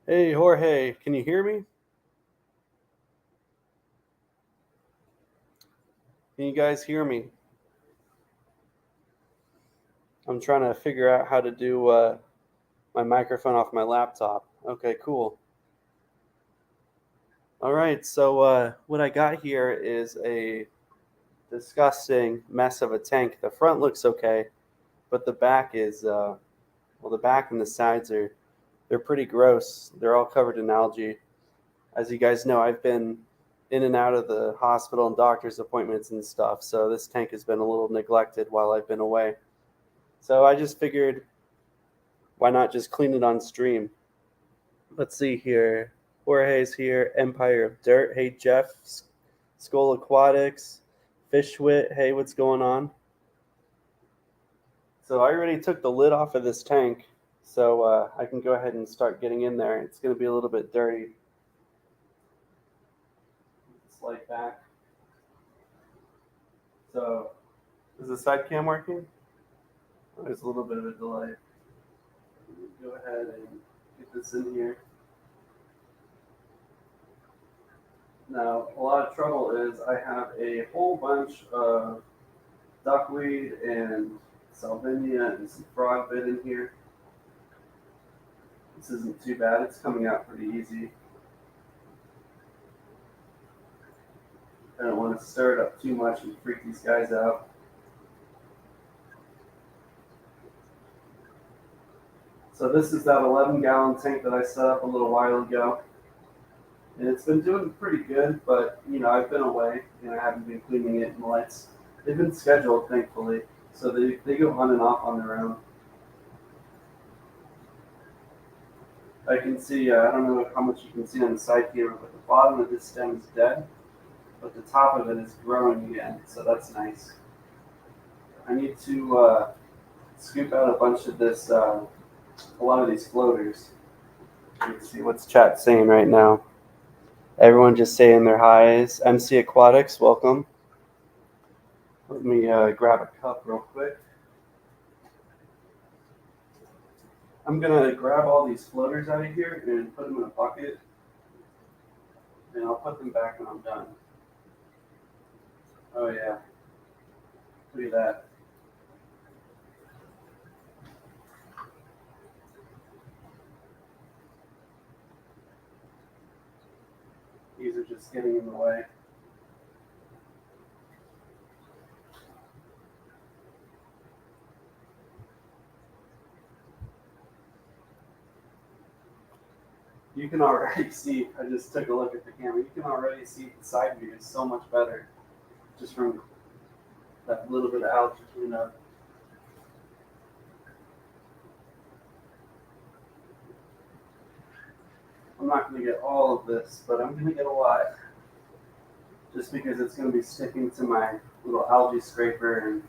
Hey, Jorge, can you hear me? Can you guys hear me? I'm trying to figure out how to do my microphone off my laptop. Okay, cool. All right, so what I got here is a disgusting mess of a tank. The front looks okay, but the back is, the back and the sides they're pretty gross. They're all covered in algae. As you guys know, I've been in and out of the hospital and doctor's appointments and stuff, so this tank has been a little neglected while I've been away. So I just figured, why not just clean it on stream? Let's see here. Jorge's here. Empire of Dirt. Hey, Jeff. Skull Aquatics. Fishwit. Hey, what's going on? So I already took the lid off of this tank, so I can go ahead and start getting in there. It's going to be a little bit dirty. Slide back. So, is the side cam working? Oh, there's a little bit of a delay. Go ahead and get this in here. Now, a lot of trouble is I have a whole bunch of duckweed and salvinia and some frog bit in here. This isn't too bad. It's coming out pretty easy. I don't want to stir it up too much and freak these guys out. So this is that 11-gallon tank that I set up a little while ago. And it's been doing pretty good, but I've been away and I haven't been cleaning it, and the lights, they've been scheduled, thankfully. So they go on and off on their own. I can see, I don't know how much you can see on the side camera, but the bottom of this stem is dead, but the top of it is growing again, so that's nice. I need to scoop out a bunch of this, a lot of these floaters. Let's see what's chat saying right now. Everyone just saying their highs. MC Aquatics, welcome. Let me grab a cup real quick. I'm going to grab all these floaters out of here and put them in a bucket, and I'll put them back when I'm done. Oh, yeah. Look at that. These are just getting in the way. You can already see, I just took a look at the camera, you can already see the side view is so much better just from that little bit of algae cleanup. I'm not going to get all of this, but I'm going to get a lot, just because it's going to be sticking to my little algae scraper, and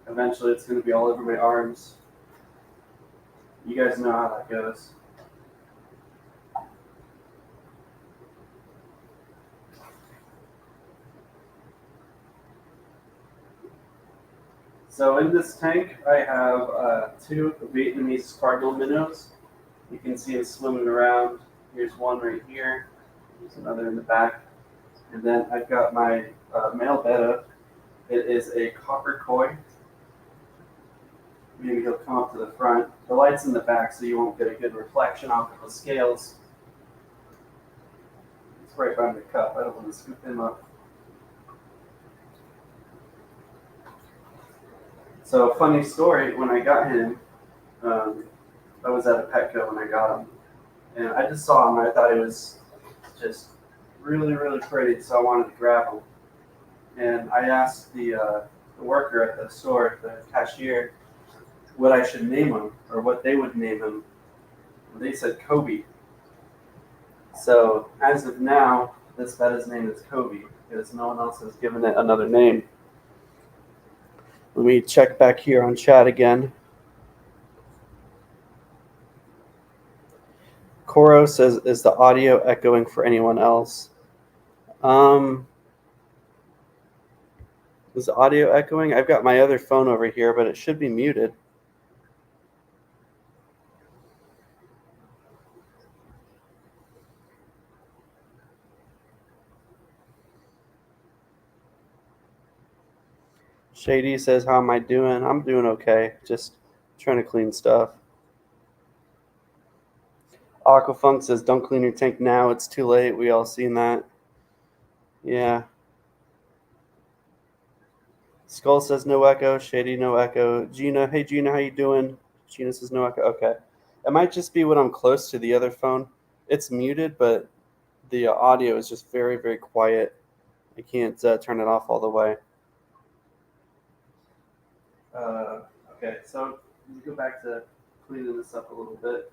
eventually it's going to be all over my arms. You guys know how that goes. So in this tank, I have 2 Vietnamese cardinal minnows. You can see them swimming around. Here's one right here. There's another in the back. And then I've got my male betta. It is a copper koi. Maybe he'll come up to the front. The light's in the back, so you won't get a good reflection off of the scales. It's right behind the cup. I don't want to scoop him up. So, funny story, when I got him, I was at a Petco when I got him. And I just saw him, and I thought he was just really, really pretty, so I wanted to grab him. And I asked the worker at the store, the cashier, what I should name him, or what they would name him. And they said Kobe. So, as of now, this betta's name is Kobe, because no one else has given it another name. Let me check back here on chat again. Coro says, is the audio echoing for anyone else? Is the audio echoing? I've got my other phone over here, but it should be muted. Shady says, how am I doing? I'm doing okay. Just trying to clean stuff. Aquafunk says, don't clean your tank now. It's too late. We all seen that. Yeah. Skull says, no echo. Shady, no echo. Gina, hey, Gina, how you doing? Gina says, no echo. Okay. It might just be when I'm close to the other phone. It's muted, but the audio is just very, very quiet. I can't turn it off all the way. Okay, so let's go back to cleaning this up a little bit.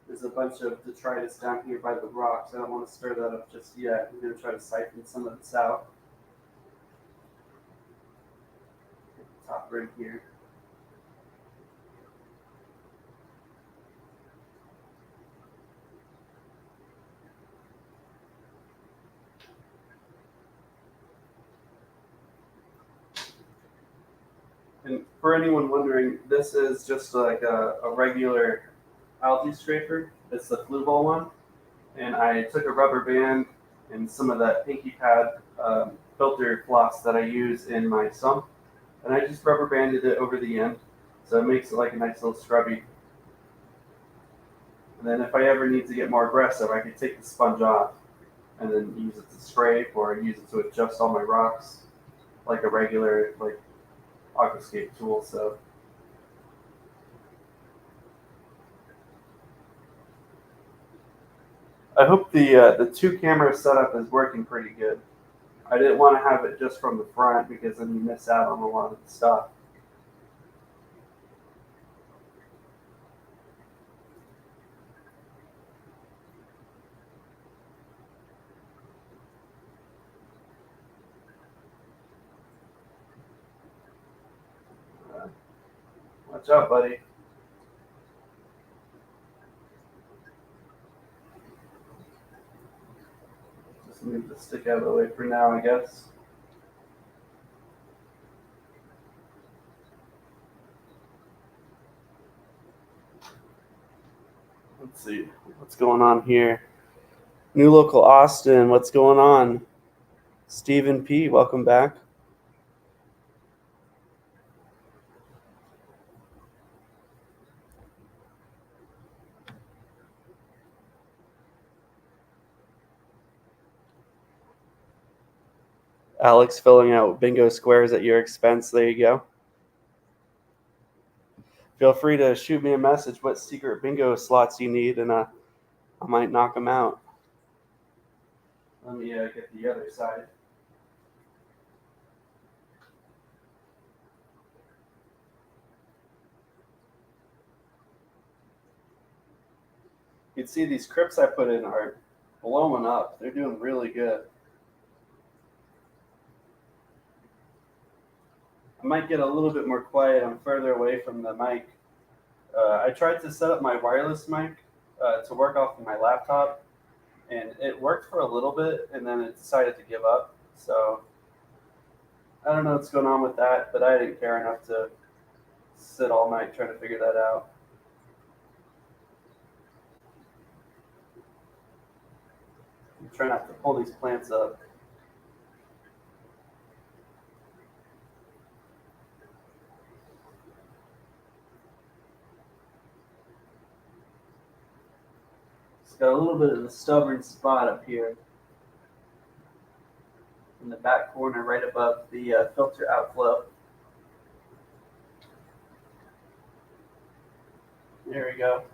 There's a bunch of detritus down here by the rocks. I don't want to stir that up just yet. I'm going to try to siphon some of this out. Top right here. And for anyone wondering, this is just like a regular algae scraper. It's the Flue Ball one. And I took a rubber band and some of that pinky pad filter floss that I use in my sump, and I just rubber banded it over the end, so it makes it like a nice little scrubby. And then if I ever need to get more aggressive, I could take the sponge off and then use it to scrape or use it to adjust all my rocks like a regular like aquascape tool. So I hope the two camera setup is working pretty good. I didn't want to have it just from the front because then you miss out on a lot of the stuff. Watch out, buddy. Just move the stick out of the way for now, I guess. Let's see what's going on here. New local Austin, what's going on? Stephen P, welcome back. Alex filling out bingo squares at your expense. There you go. Feel free to shoot me a message what secret bingo slots you need, and I might knock them out. Let me get the other side. You can see these crypts I put in are blowing up. They're doing really good. I might get a little bit more quiet. I'm further away from the mic. I tried to set up my wireless mic to work off of my laptop, and it worked for a little bit, and then it decided to give up. So I don't know what's going on with that, but I didn't care enough to sit all night trying to figure that out. I'm trying not to pull these plants up. It's got a little bit of a stubborn spot up here in the back corner right above the filter outflow. There we go.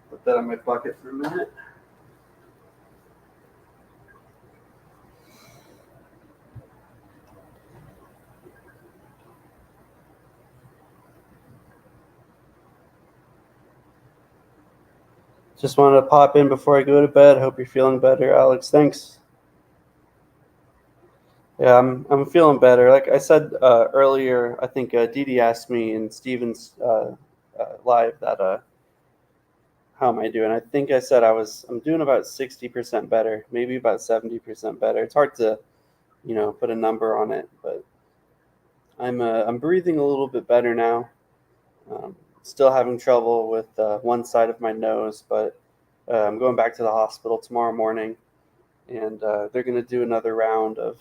Put that on my bucket for a minute. Just wanted to pop in before I go to bed. Hope you're feeling better, Alex. Thanks. Yeah, I'm feeling better. Like I said earlier, I think Dee asked me in Steven's live that how am I doing? I think I said I'm doing about 60% better, maybe about 70% better. It's hard to put a number on it, but I'm breathing a little bit better now. Still having trouble with one side of my nose, but I'm going back to the hospital tomorrow morning, and they're going to do another round of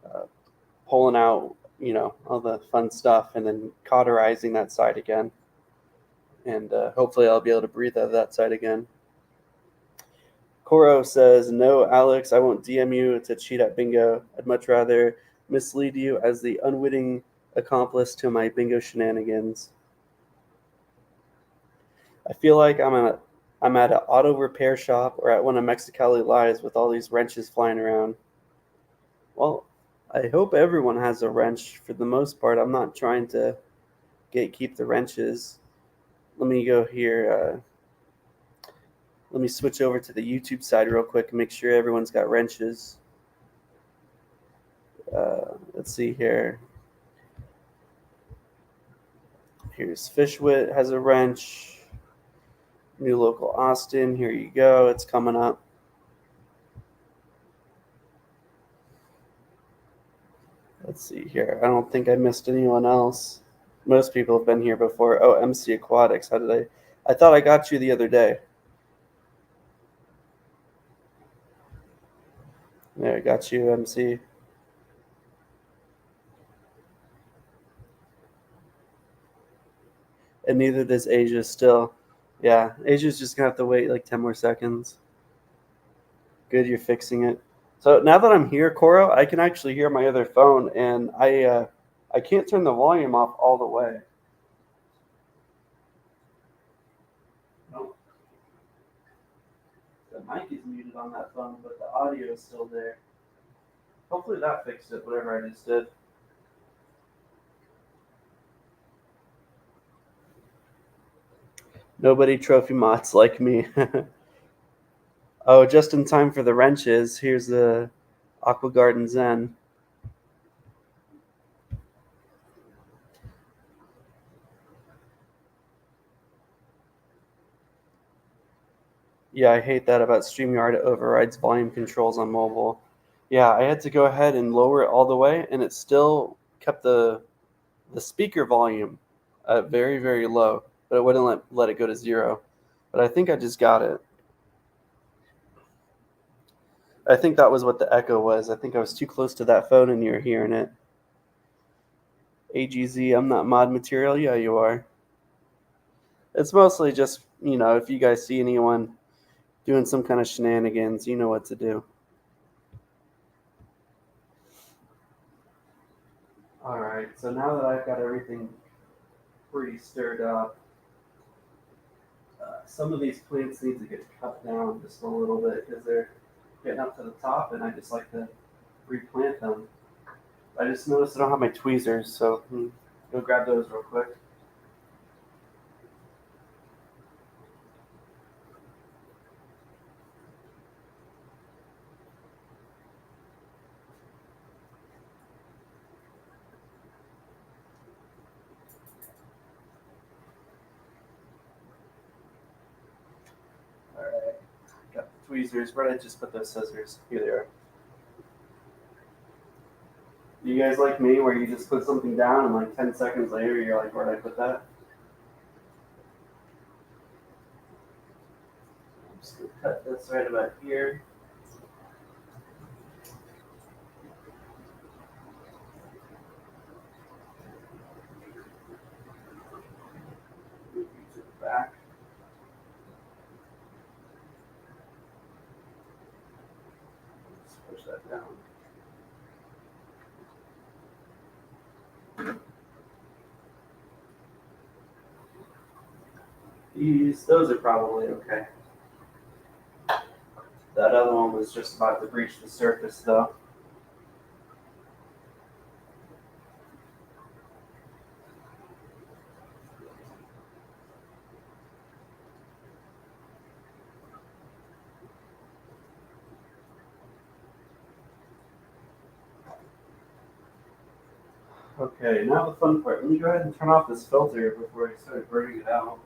uh, pulling out, all the fun stuff, and then cauterizing that side again, and hopefully I'll be able to breathe out of that side again. Koro says, "No, Alex, I won't DM you to cheat at bingo. I'd much rather mislead you as the unwitting accomplice to my bingo shenanigans. I feel like I'm at an auto repair shop or at one of Mexicali Lives with all these wrenches flying around. Well, I hope everyone has a wrench for the most part. I'm not trying to gatekeep the wrenches. Let me go here. Let me switch over to the YouTube side real quick and make sure everyone's got wrenches. Let's see here. Here's Fishwit has a wrench. New Local Austin. Here you go. It's coming up. Let's see here. I don't think I missed anyone else. Most people have been here before. Oh, MC Aquatics. How did I thought I got you the other day. There, I got you, MC. And neither does Asia still. Yeah, Asia's just gonna have to wait like 10 more seconds. Good, you're fixing it. So now that I'm here, Coro, I can actually hear my other phone, and I can't turn the volume off all the way. No, the mic is muted on that phone, but the audio is still there. Hopefully that fixed it, whatever I just did. Nobody trophy mods like me. Oh, just in time for the wrenches. Here's the Aqua Garden Zen. Yeah, I hate that about StreamYard. It overrides volume controls on mobile. Yeah, I had to go ahead and lower it all the way, and it still kept the speaker volume at very, very low, but it wouldn't let it go to zero. But I think I just got it. I think that was what the echo was. I think I was too close to that phone and you're hearing it. AGZ, I'm not mod material. Yeah, you are. It's mostly just, if you guys see anyone doing some kind of shenanigans, you know what to do. All right, so now that I've got everything pretty stirred up, some of these plants need to get cut down just a little bit because they're getting up to the top, and I just like to replant them. I just noticed I don't have my tweezers, so go grab those real quick. All right, got the tweezers. Where did I just put those scissors? Here they are. Do you guys like me, where you just put something down and like 10 seconds later you're like, where did I put that? I'm just gonna cut this right about here. Move you to the back. Just push that down. Those are probably okay. That other one was just about to breach the surface, though. Okay, now the fun part. Let me go ahead and turn off this filter before I start burning it out.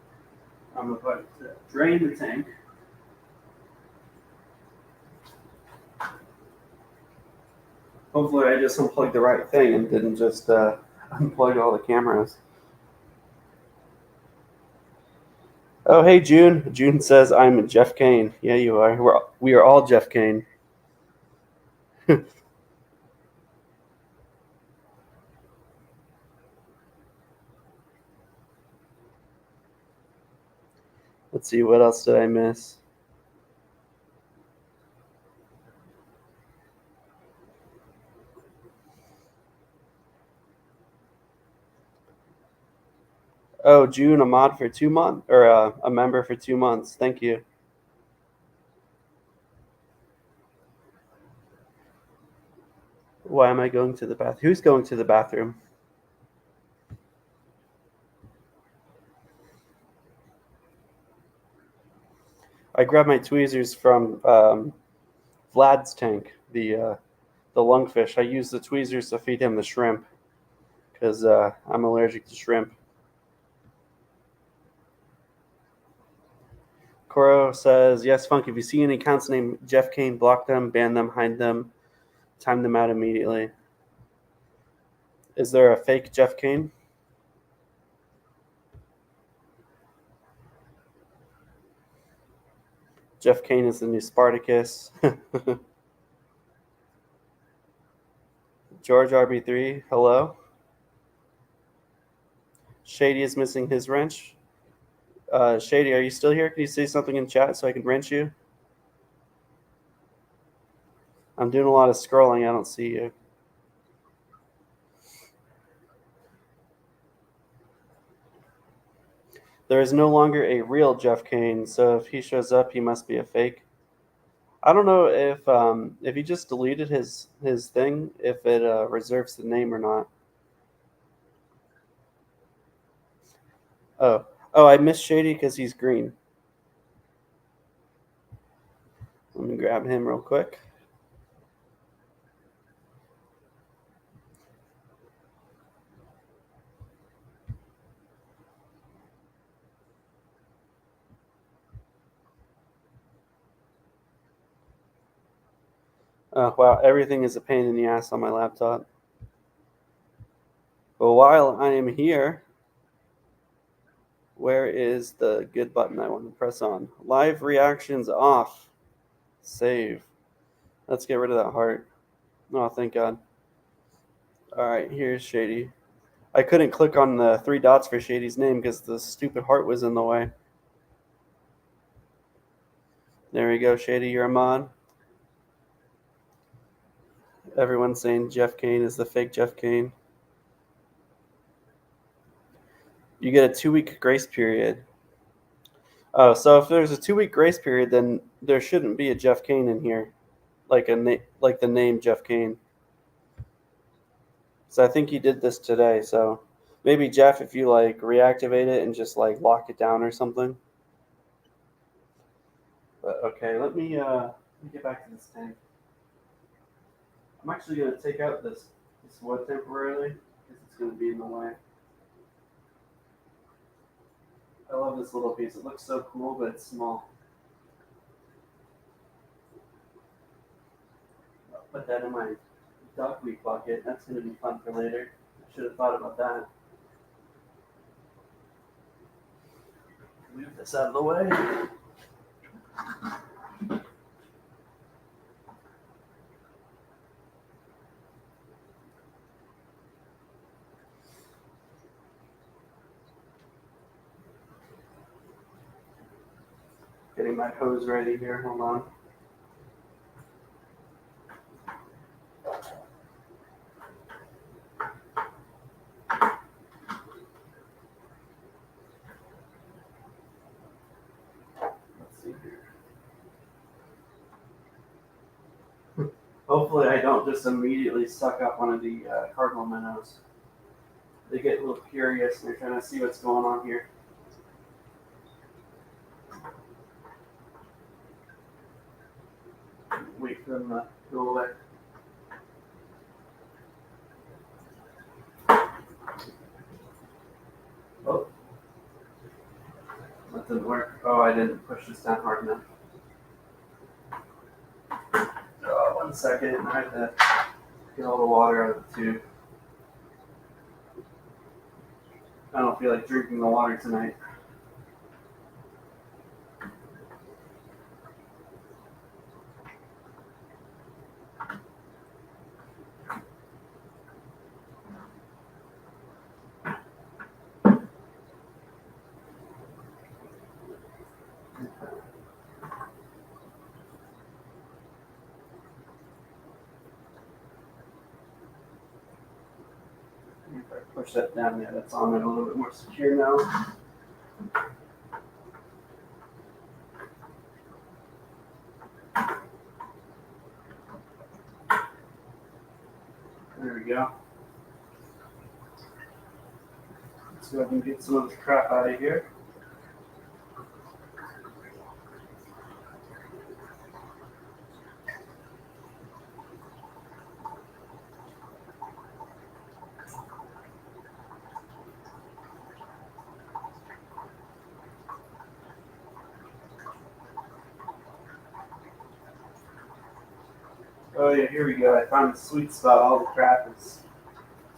I'm about to drain the tank. Hopefully I just unplugged the right thing and didn't just Unplug all the cameras. Oh, hey, June. June says I'm Jeff Kane. Yeah, you are. We are all Jeff Kane. Let's see, what else did I miss? Oh, June, a mod for 2 months, or a member for 2 months. Thank you. Why am I going to the bath? Who's going to the bathroom? I grabbed my tweezers from Vlad's tank, the lungfish. I use the tweezers to feed him the shrimp because I'm allergic to shrimp. Koro says, yes, Funk, if you see any accounts named Jeff Kane, block them, ban them, hide them, time them out immediately. Is there a fake Jeff Kane? Jeff Kane is the new Spartacus. George RB3, hello. Shady is missing his wrench. Shady, are you still here? Can you say something in chat so I can wrench you? I'm doing a lot of scrolling. I don't see you. There is no longer a real Jeff Kane, so if he shows up, he must be a fake. I don't know if he just deleted his thing, if it reserves the name or not. Oh, I missed Shady because he's green. Let me grab him real quick. Wow, everything is a pain in the ass on my laptop. But while I am here, where is the good button I want to press on? Live reactions off. Save. Let's get rid of that heart. Oh, thank God. Alright, here's Shady. I couldn't click on the 3 dots for Shady's name because the stupid heart was in the way. There we go, Shady, you're a mod. Everyone's saying Jeff Kane is the fake Jeff Kane. You get a 2-week grace period. Oh, so if there's a 2-week grace period, then there shouldn't be a Jeff Kane in here, like the name Jeff Kane. So I think he did this today. So maybe Jeff, if you like reactivate it and just like lock it down or something. But okay, let me get back to this tank. I'm actually gonna take out this wood temporarily because it's gonna be in the way. I love this little piece. It looks so cool, but it's small. I'll put that in my duckweed bucket. That's gonna be fun for later. I should have thought about that. Move this out of the way. Getting my hose ready here. Hold on. Let's see here. Hopefully, I don't just immediately suck up one of the cardinal minnows. They get a little curious and they're trying to see what's going on here. Wait for them to go away. Oh, that didn't work. Oh, I didn't push this down hard enough. Oh, 1 second. I have to get all the water out of the tube. I don't feel like drinking the water tonight. If I push that down there, that's on it a little bit more secure now. There we go. Let's go ahead and get some of this crap out of here. Oh yeah, here we go. I found the sweet spot. All the crap is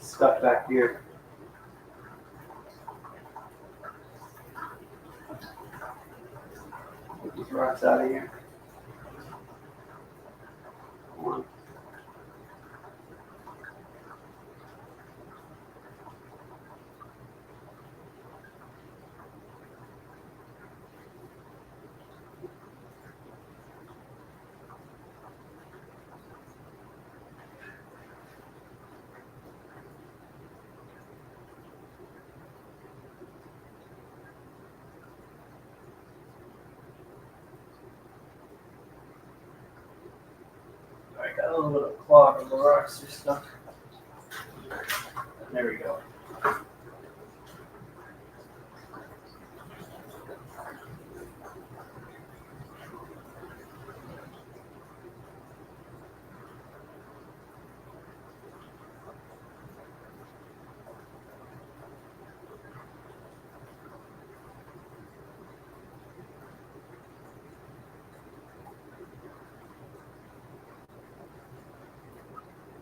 stuck back here. Get these rocks out of here. Come on. I got a little bit of clog of the rocks are stuck. There we go.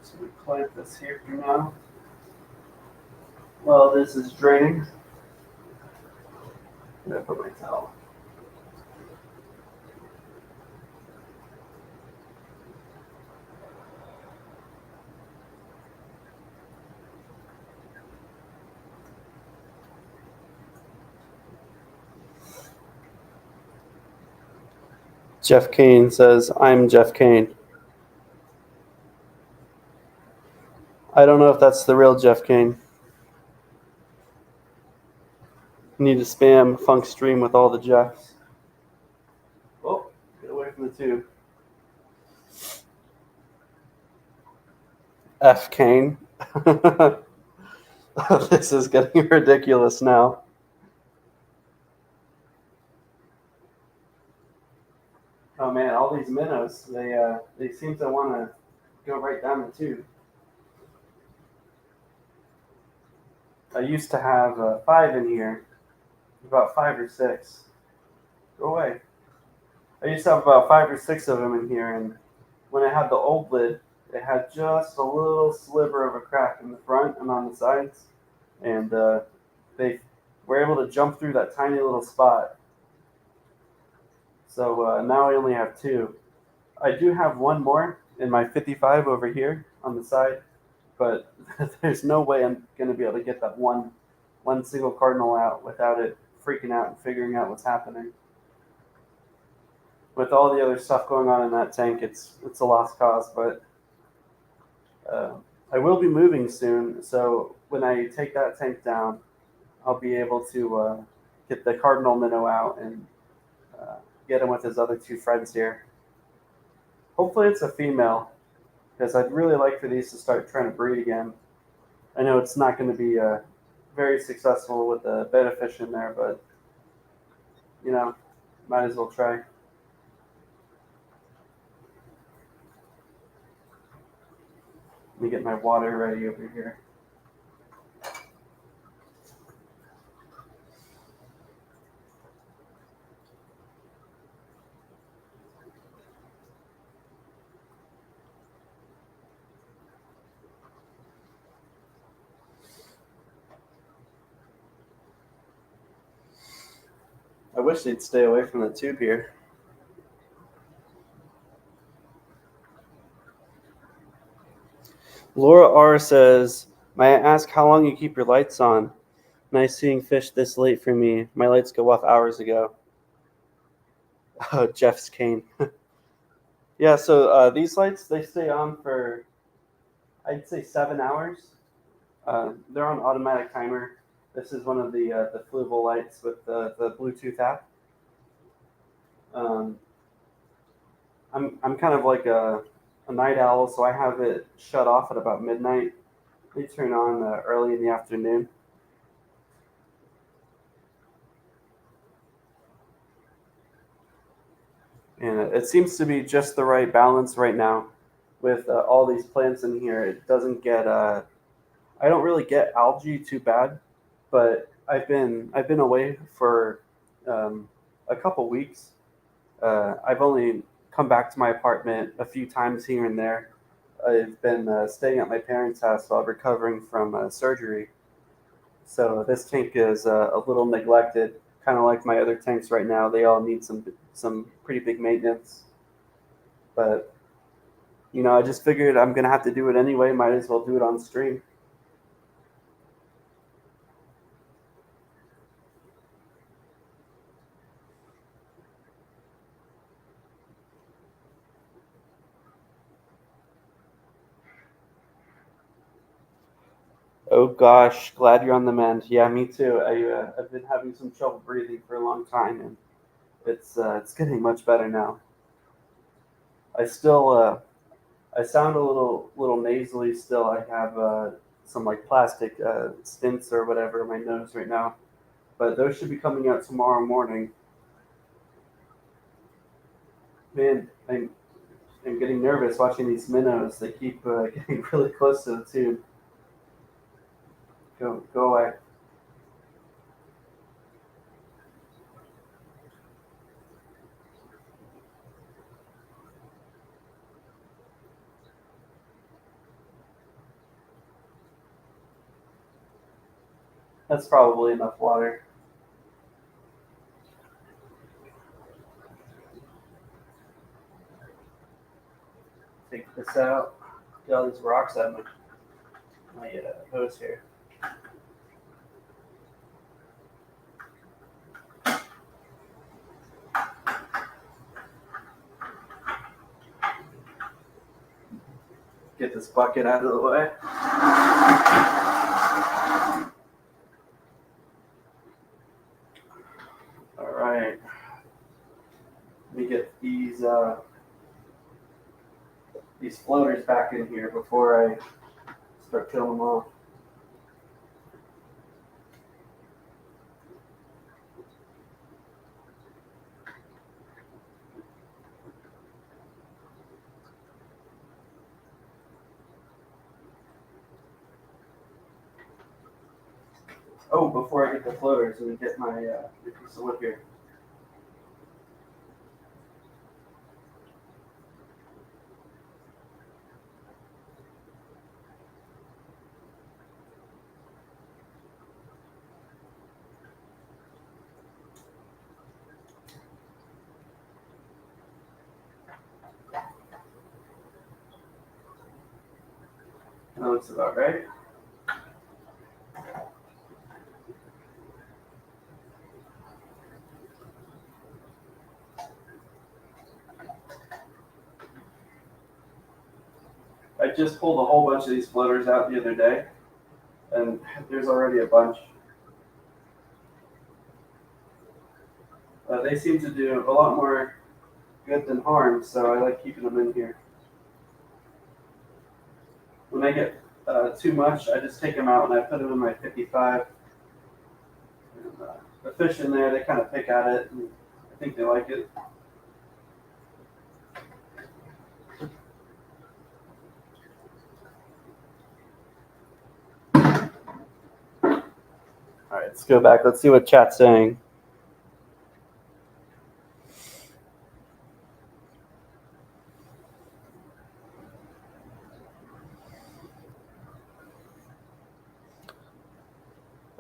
So we clamp this here for now. While this is draining, I'm gonna put my towel. Jeff Kane says, I'm Jeff Kane. I don't know if that's the real Jeff Kane. You need to spam Funk Stream with all the Jeffs. Oh, get away from the tube. F Kane. This is getting ridiculous now. Oh man, all these minnows, they seem to want to go right down the tube. I used to have 5 in here, about 5 or 6. Go away. I used to have about 5 or 6 of them in here, and when I had the old lid, it had just a little sliver of a crack in the front and on the sides, and they were able to jump through that tiny little spot. So now I only have 2. I do have one more in my 55 over here on the side, but there's no way I'm going to be able to get that one single cardinal out without it freaking out and figuring out what's happening. With all the other stuff going on in that tank, it's a lost cause, but I will be moving soon, so when I take that tank down, I'll be able to get the cardinal minnow out and get him with his other 2 friends here. Hopefully it's a female, because I'd really like for these to start trying to breed again. I know it's not going to be very successful with the betta fish in there, but, you know, might as well try. Let me get my water ready over here. I wish they'd stay away from the tube here. Laura R says, "May I ask how long you keep your lights on? Nice seeing fish this late for me. My lights go off hours ago." Oh, Jeff's cane. Yeah, so these lights, they stay on for, I'd say, 7 hours. They're on automatic timer. This is one of the Fluval lights with the Bluetooth app. Um, I'm kind of like a night owl, so I have it shut off at about midnight. They turn on early in the afternoon. And it seems to be just the right balance right now with all these plants in here. It doesn't get I don't really get algae too bad, but I've been away for um, a couple weeks. I've only come back to my apartment a few times here and there. I've been staying at my parents' house while recovering from surgery. So this tank is a little neglected, kind of like my other tanks right now. They all need some pretty big maintenance. But I just figured I'm gonna have to do it anyway. Might as well do it on stream. Oh gosh, glad you're on the mend. Yeah, me too. I've been having some trouble breathing for a long time, and it's getting much better now. I still I sound a little nasally still. I have some like plastic stents or whatever in my nose right now, but those should be coming out tomorrow morning. Man, I'm getting nervous watching these minnows. They keep getting really close to the tube. Go away. That's probably enough water. Take this out. Get all these rocks out of my hose here. Get this bucket out of the way. All right. Let me get these floaters back in here before I start killing them off. Oh, before I get the floaters, let me get my piece of wood here. That looks about right. I just pulled a whole bunch of these floaters out the other day, and there's already a bunch. They seem to do a lot more good than harm, so I like keeping them in here. When I get too much, I just take them out and I put them in my 55. And, the fish in there, they kind of pick at it, and I think they like it. All right, let's go back. Let's see what chat's saying.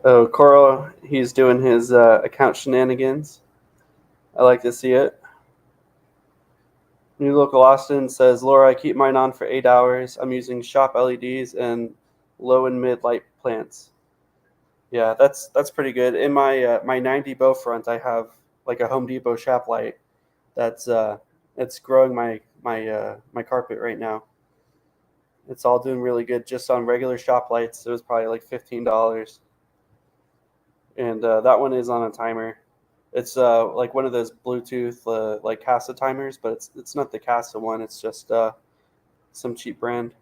Oh, Coral, he's doing his account shenanigans. I like to see it. New Local Austin says, Laura, I keep mine on for 8 hours. I'm using shop LEDs and low and mid light plants. Yeah, that's pretty good. In my 90 bow front, I have like a Home Depot shop light. That's it's growing my carpet right now. It's all doing really good just on regular shop lights. It was probably like $15, and that one is on a timer. It's like one of those Bluetooth like Casa timers, but it's not the Casa one. It's just some cheap brand.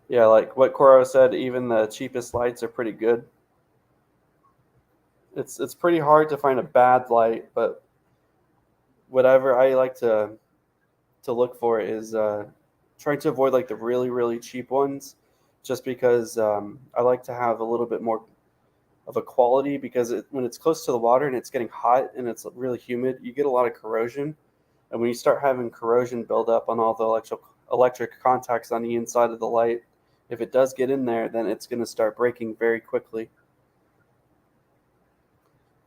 Yeah, like what Coro said, even the cheapest lights are pretty good. It's pretty hard to find a bad light, but whatever I like to look for is trying to avoid like the really cheap ones, just because I like to have a little bit more of a quality because when it's close to the water and it's getting hot and it's really humid, you get a lot of corrosion. And when you start having corrosion build up on all the electric contacts on the inside of the light, if it does get in there, then it's going to start breaking very quickly.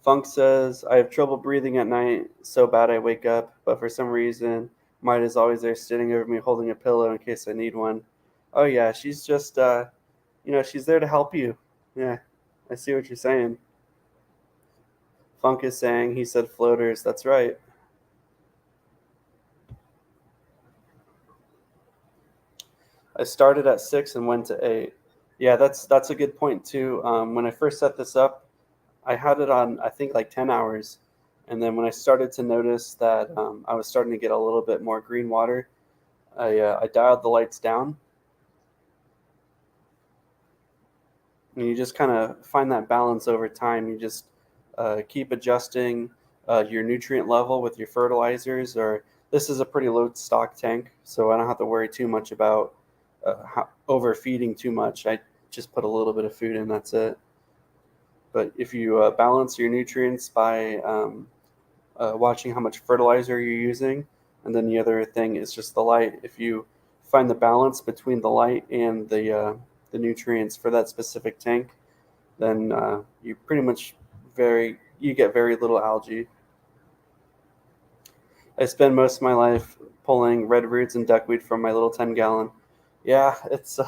Funk says, I have trouble breathing at night so bad I wake up, but for some reason, Mite is always there sitting over me holding a pillow in case I need one. Oh, yeah, she's just, she's there to help you. Yeah, I see what you're saying. Funk is saying, he said floaters. That's right. I started at 6 and went to 8. Yeah, that's a good point, too. When I first set this up, I had it on, I think, like 10 hours. And then when I started to notice that I was starting to get a little bit more green water, I dialed the lights down. And you just kind of find that balance over time. You just keep adjusting your nutrient level with your fertilizers. Or this is a pretty low stock tank, so I don't have to worry too much about overfeeding too much. I just put a little bit of food in, that's it. But if you balance your nutrients by watching how much fertilizer you're using, and then the other thing is just the light. If you find the balance between the light and the nutrients for that specific tank, then you pretty much you get very little algae. I spend most of my life pulling red roots and duckweed from my little 10-gallon. Yeah, it's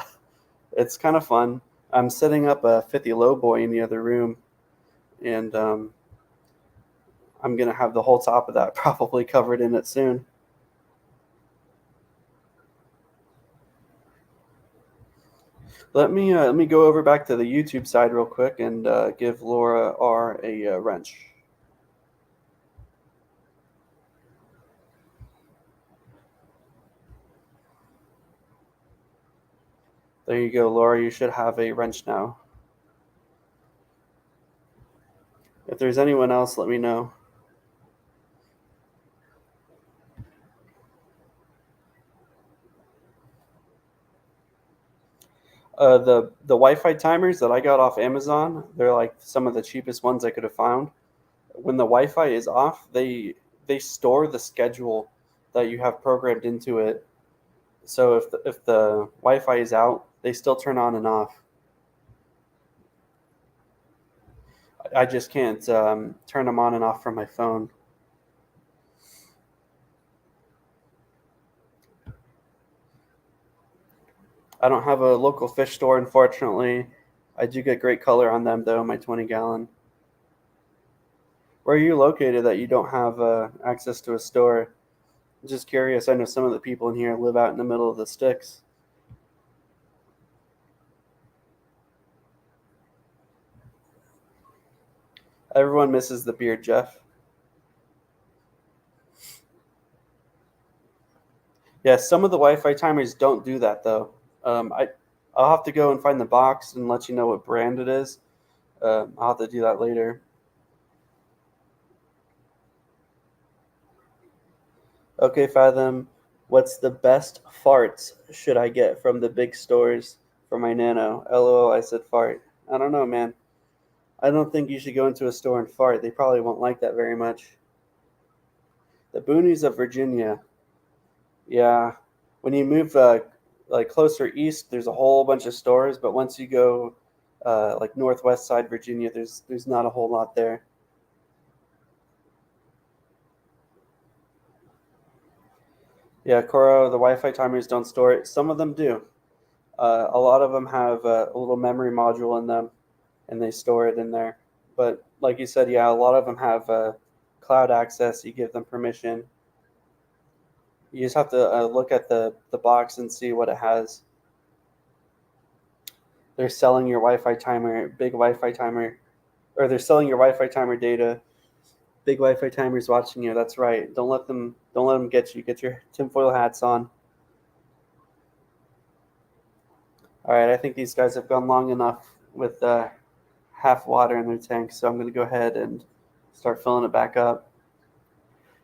kind of fun. I'm setting up a 50 low boy in the other room, and I'm gonna have the whole top of that probably covered in it soon. Let me go over back to the YouTube side real quick and give Laura R a wrench. There you go, Laura. You should have a wrench now. If there's anyone else, let me know. The Wi-Fi timers that I got off Amazon, they're like some of the cheapest ones I could have found. When the Wi-Fi is off, they store the schedule that you have programmed into it. So if the Wi-Fi is out, they still turn on and off. I just can't turn them on and off from my phone. I don't have a local fish store, unfortunately. I do get great color on them, though, my 20-gallon. Where are you located that you don't have access to a store? I'm just curious. I know some of the people in here live out in the middle of the sticks. Everyone misses the beard, Jeff. Yeah, some of the Wi-Fi timers don't do that, though. I'll have to go and find the box and let you know what brand it is. I'll have to do that later. Okay, Fathom. What's the best farts should I get from the big stores for my Nano? LOL, I said fart. I don't know, man. I don't think you should go into a store and fart. They probably won't like that very much. The boonies of Virginia. Yeah. When you move like closer east, there's a whole bunch of stores, but once you go like northwest side Virginia, there's not a whole lot there. Yeah, Coro, the Wi-Fi timers don't store it. Some of them do. A lot of them have a little memory module in them, and they store it in there. But like you said, yeah, a lot of them have cloud access. You give them permission. You just have to look at the box and see what it has. They're selling your Wi-Fi timer, big Wi-Fi timer, or they're selling your Wi-Fi timer data. Big Wi-Fi timers watching you. That's right. Don't let them get you. Get your tinfoil hats on. All right, I think these guys have gone long enough with half water in their tank, so I'm going to go ahead and start filling it back up.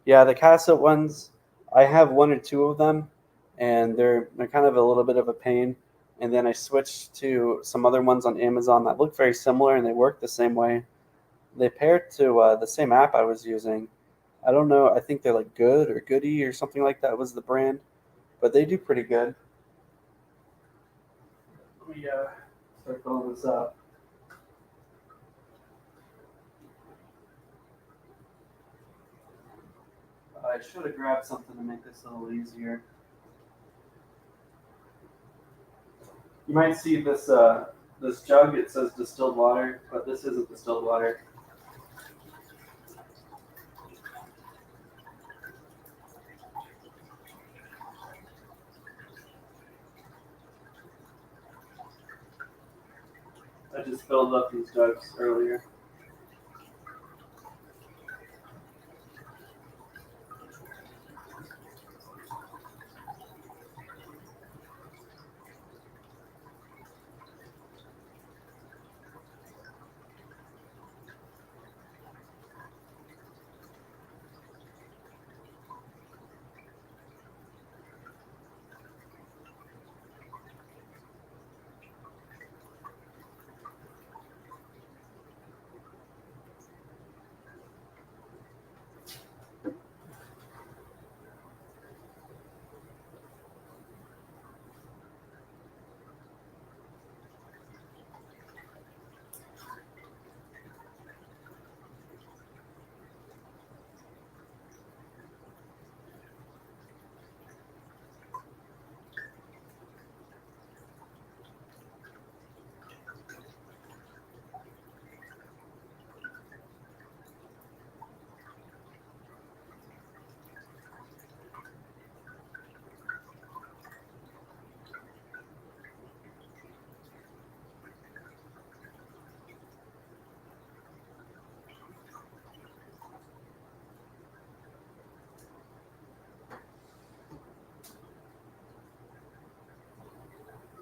Yeah, the cassette ones, I have one or two of them, and they're kind of a little bit of a pain. And then I switched to some other ones on Amazon that look very similar, and they work the same way. They paired to the same app I was using. I don't know. I think they're like Good or Goody or something like that was the brand, but they do pretty good. Let me start filling this up. I should have grabbed something to make this a little easier. You might see this jug. It says distilled water, but this isn't distilled water. I just filled up these jugs earlier.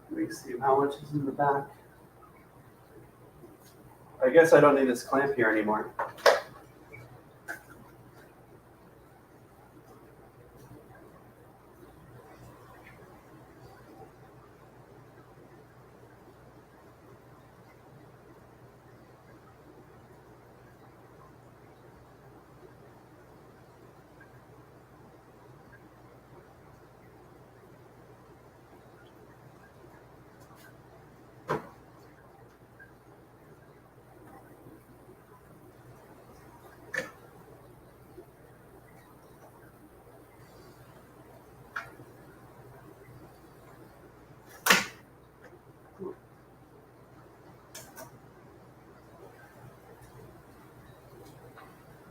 Let me see how much is in the back. I guess I don't need this clamp here anymore.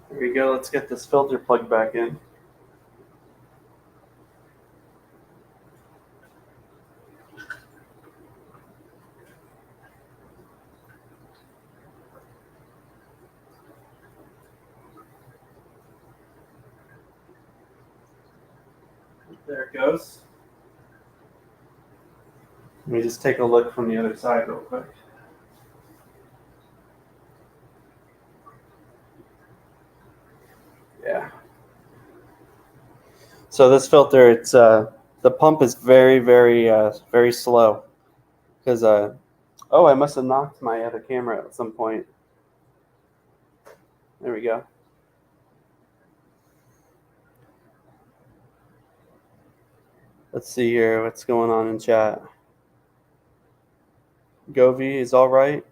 There we go. Let's get this filter plugged back in. There it goes. Let me just take a look from the other side real quick. Yeah. So this filter, it's the pump is very slow because oh, I must have knocked my other camera at some point. There we go. Let's see here what's going on in chat. Govy is all right.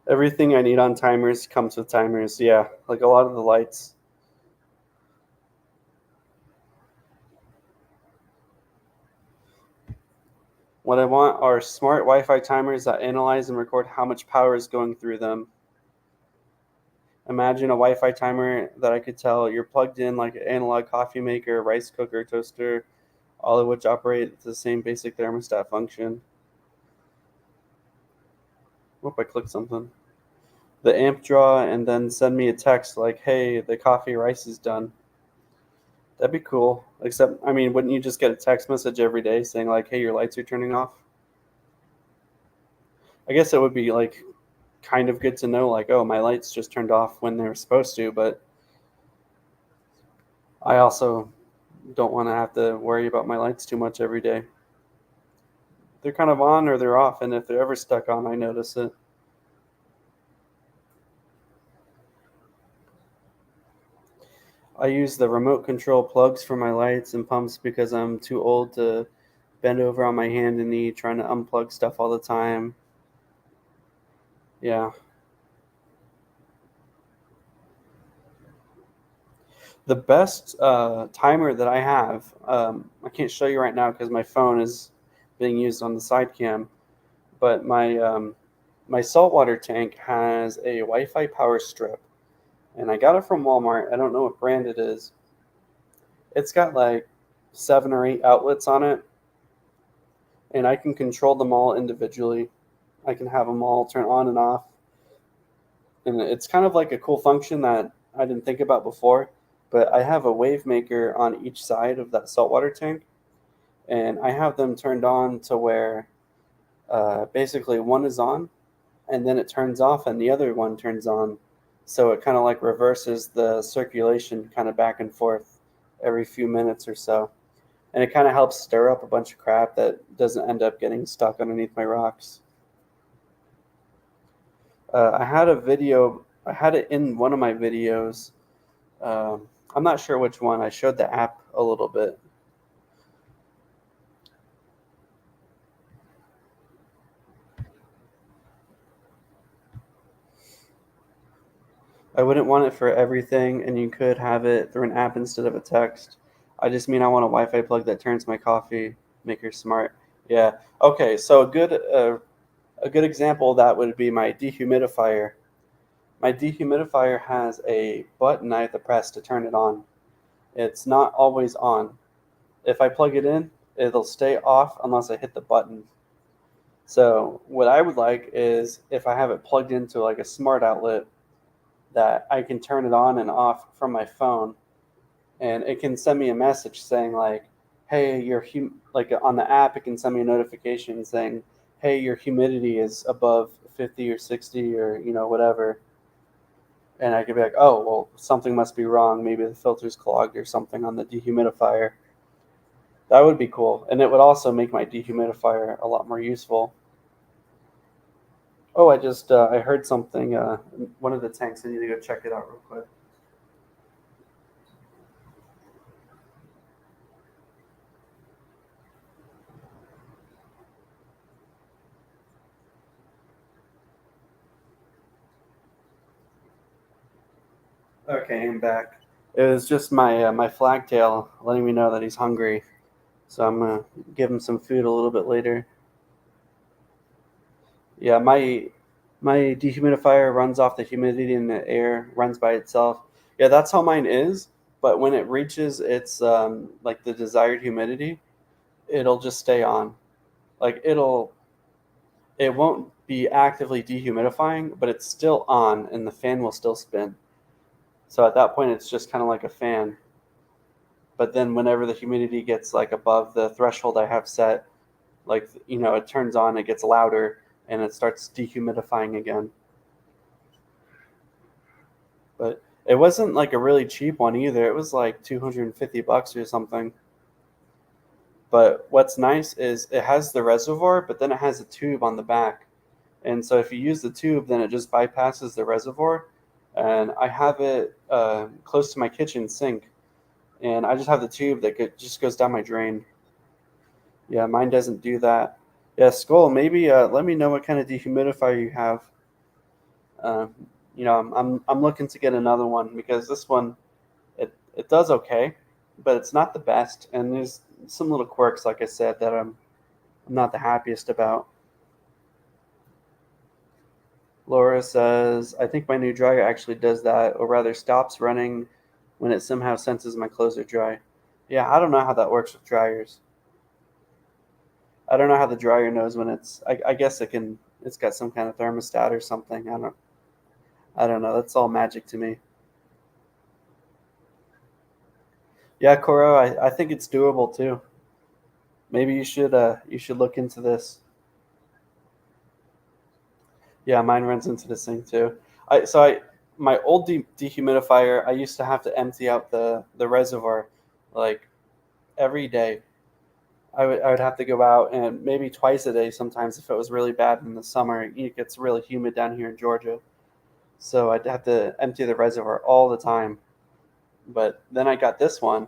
Everything I need on timers comes with timers. Yeah, like a lot of the lights. What I want are smart Wi-Fi timers that analyze and record how much power is going through them. Imagine a Wi-Fi timer that I could tell you're plugged in like an analog coffee maker, rice cooker, toaster, all of which operate the same basic thermostat function. Whoop, I clicked something. The amp draw and then send me a text like, hey, the coffee rice is done. That'd be cool. Except, I mean, wouldn't you just get a text message every day saying like, hey, your lights are turning off? I guess it would be like kind of good to know like, oh, my lights just turned off when they were supposed to, but I also don't want to have to worry about my lights too much every day. They're kind of on or they're off, and if they're ever stuck on, I notice it. I use the remote control plugs for my lights and pumps because I'm too old to bend over on my hand and knee trying to unplug stuff all the time. Yeah. The best timer that I have, I can't show you right now because my phone is being used on the side cam, but my saltwater tank has a Wi-Fi power strip, and I got it from Walmart. I don't know what brand it is. It's got like 7 or 8 outlets on it, and I can control them all individually. I can have them all turn on and off, and it's kind of like a cool function that I didn't think about before. But I have a wave maker on each side of that saltwater tank, and I have them turned on to where basically one is on, and then it turns off, and the other one turns on. So it kind of like reverses the circulation kind of back and forth every few minutes or so. And it kind of helps stir up a bunch of crap that doesn't end up getting stuck underneath my rocks. I had a video, I had it in one of my videos. I'm not sure which one. I showed the app a little bit. I wouldn't want it for everything, and you could have it through an app instead of a text. I just mean I want a Wi-Fi plug that turns my coffee maker smart. Yeah. Okay. So a good example of that would be my dehumidifier. My dehumidifier has a button I have to press to turn it on. It's not always on. If I plug it in, it'll stay off unless I hit the button. So what I would like is if I have it plugged into like a smart outlet that I can turn it on and off from my phone, and it can send me a message saying like, "Hey, like on the app, it can send me a notification saying, "Hey, your humidity is above 50 or 60 or whatever." And I could be like, "Oh, well, something must be wrong. Maybe the filter's clogged or something on the dehumidifier." That would be cool, and it would also make my dehumidifier a lot more useful. Oh, I heard something. One of the tanks. I need to go check it out real quick. Okay, I'm back. It was just my flagtail letting me know that he's hungry, so I'm gonna give him some food a little bit later. Yeah, my dehumidifier runs off the humidity in the air, runs by itself. Yeah, that's how mine is. But when it reaches its like the desired humidity, it'll just stay on. Like it won't be actively dehumidifying, but it's still on, and the fan will still spin. So at that point, it's just kind of like a fan. But then whenever the humidity gets like above the threshold I have set, like it turns on, it gets louder, and it starts dehumidifying again. But it wasn't like a really cheap one either. It was like $250 or something. But what's nice is it has the reservoir, but then it has a tube on the back. And so if you use the tube, then it just bypasses the reservoir. And I have it close to my kitchen sink, and I just have the tube that just goes down my drain. Yeah, mine doesn't do that. Yeah, Skull, maybe let me know what kind of dehumidifier you have. Uh, I'm looking to get another one because this one it does okay, but it's not the best, and there's some little quirks, like I said, that I'm not the happiest about. Laura says, I think my new dryer actually does that, or rather stops running when it somehow senses my clothes are dry. Yeah, I don't know how that works with dryers. I don't know how the dryer knows when it's. I guess it can. It's got some kind of thermostat or something. I don't know. That's all magic to me. Yeah, Coro, I think it's doable too. Maybe you should look into this. Yeah, mine runs into this thing too. I my old dehumidifier, I used to have to empty out the reservoir like every day. I would have to go out and maybe twice a day sometimes if it was really bad in the summer. It gets really humid down here in Georgia, so I'd have to empty the reservoir all the time. But then I got this one,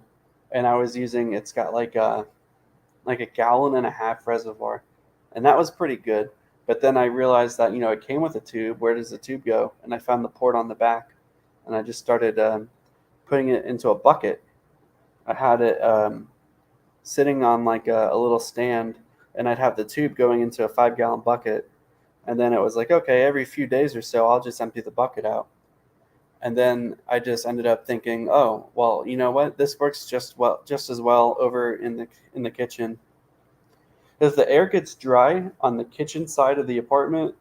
and I was using. It's got like a gallon and a half reservoir, and that was pretty good. But then I realized that it came with a tube. Where does the tube go? And I found the port on the back, and I just started putting it into a bucket. I had it sitting on like a little stand, and I'd have the tube going into a 5 gallon bucket. And then it was like, okay, every few days or so, I'll just empty the bucket out. And then I just ended up thinking, oh, well, you know what? This works just as well over in the kitchen. If the air gets dry on the kitchen side of the apartment,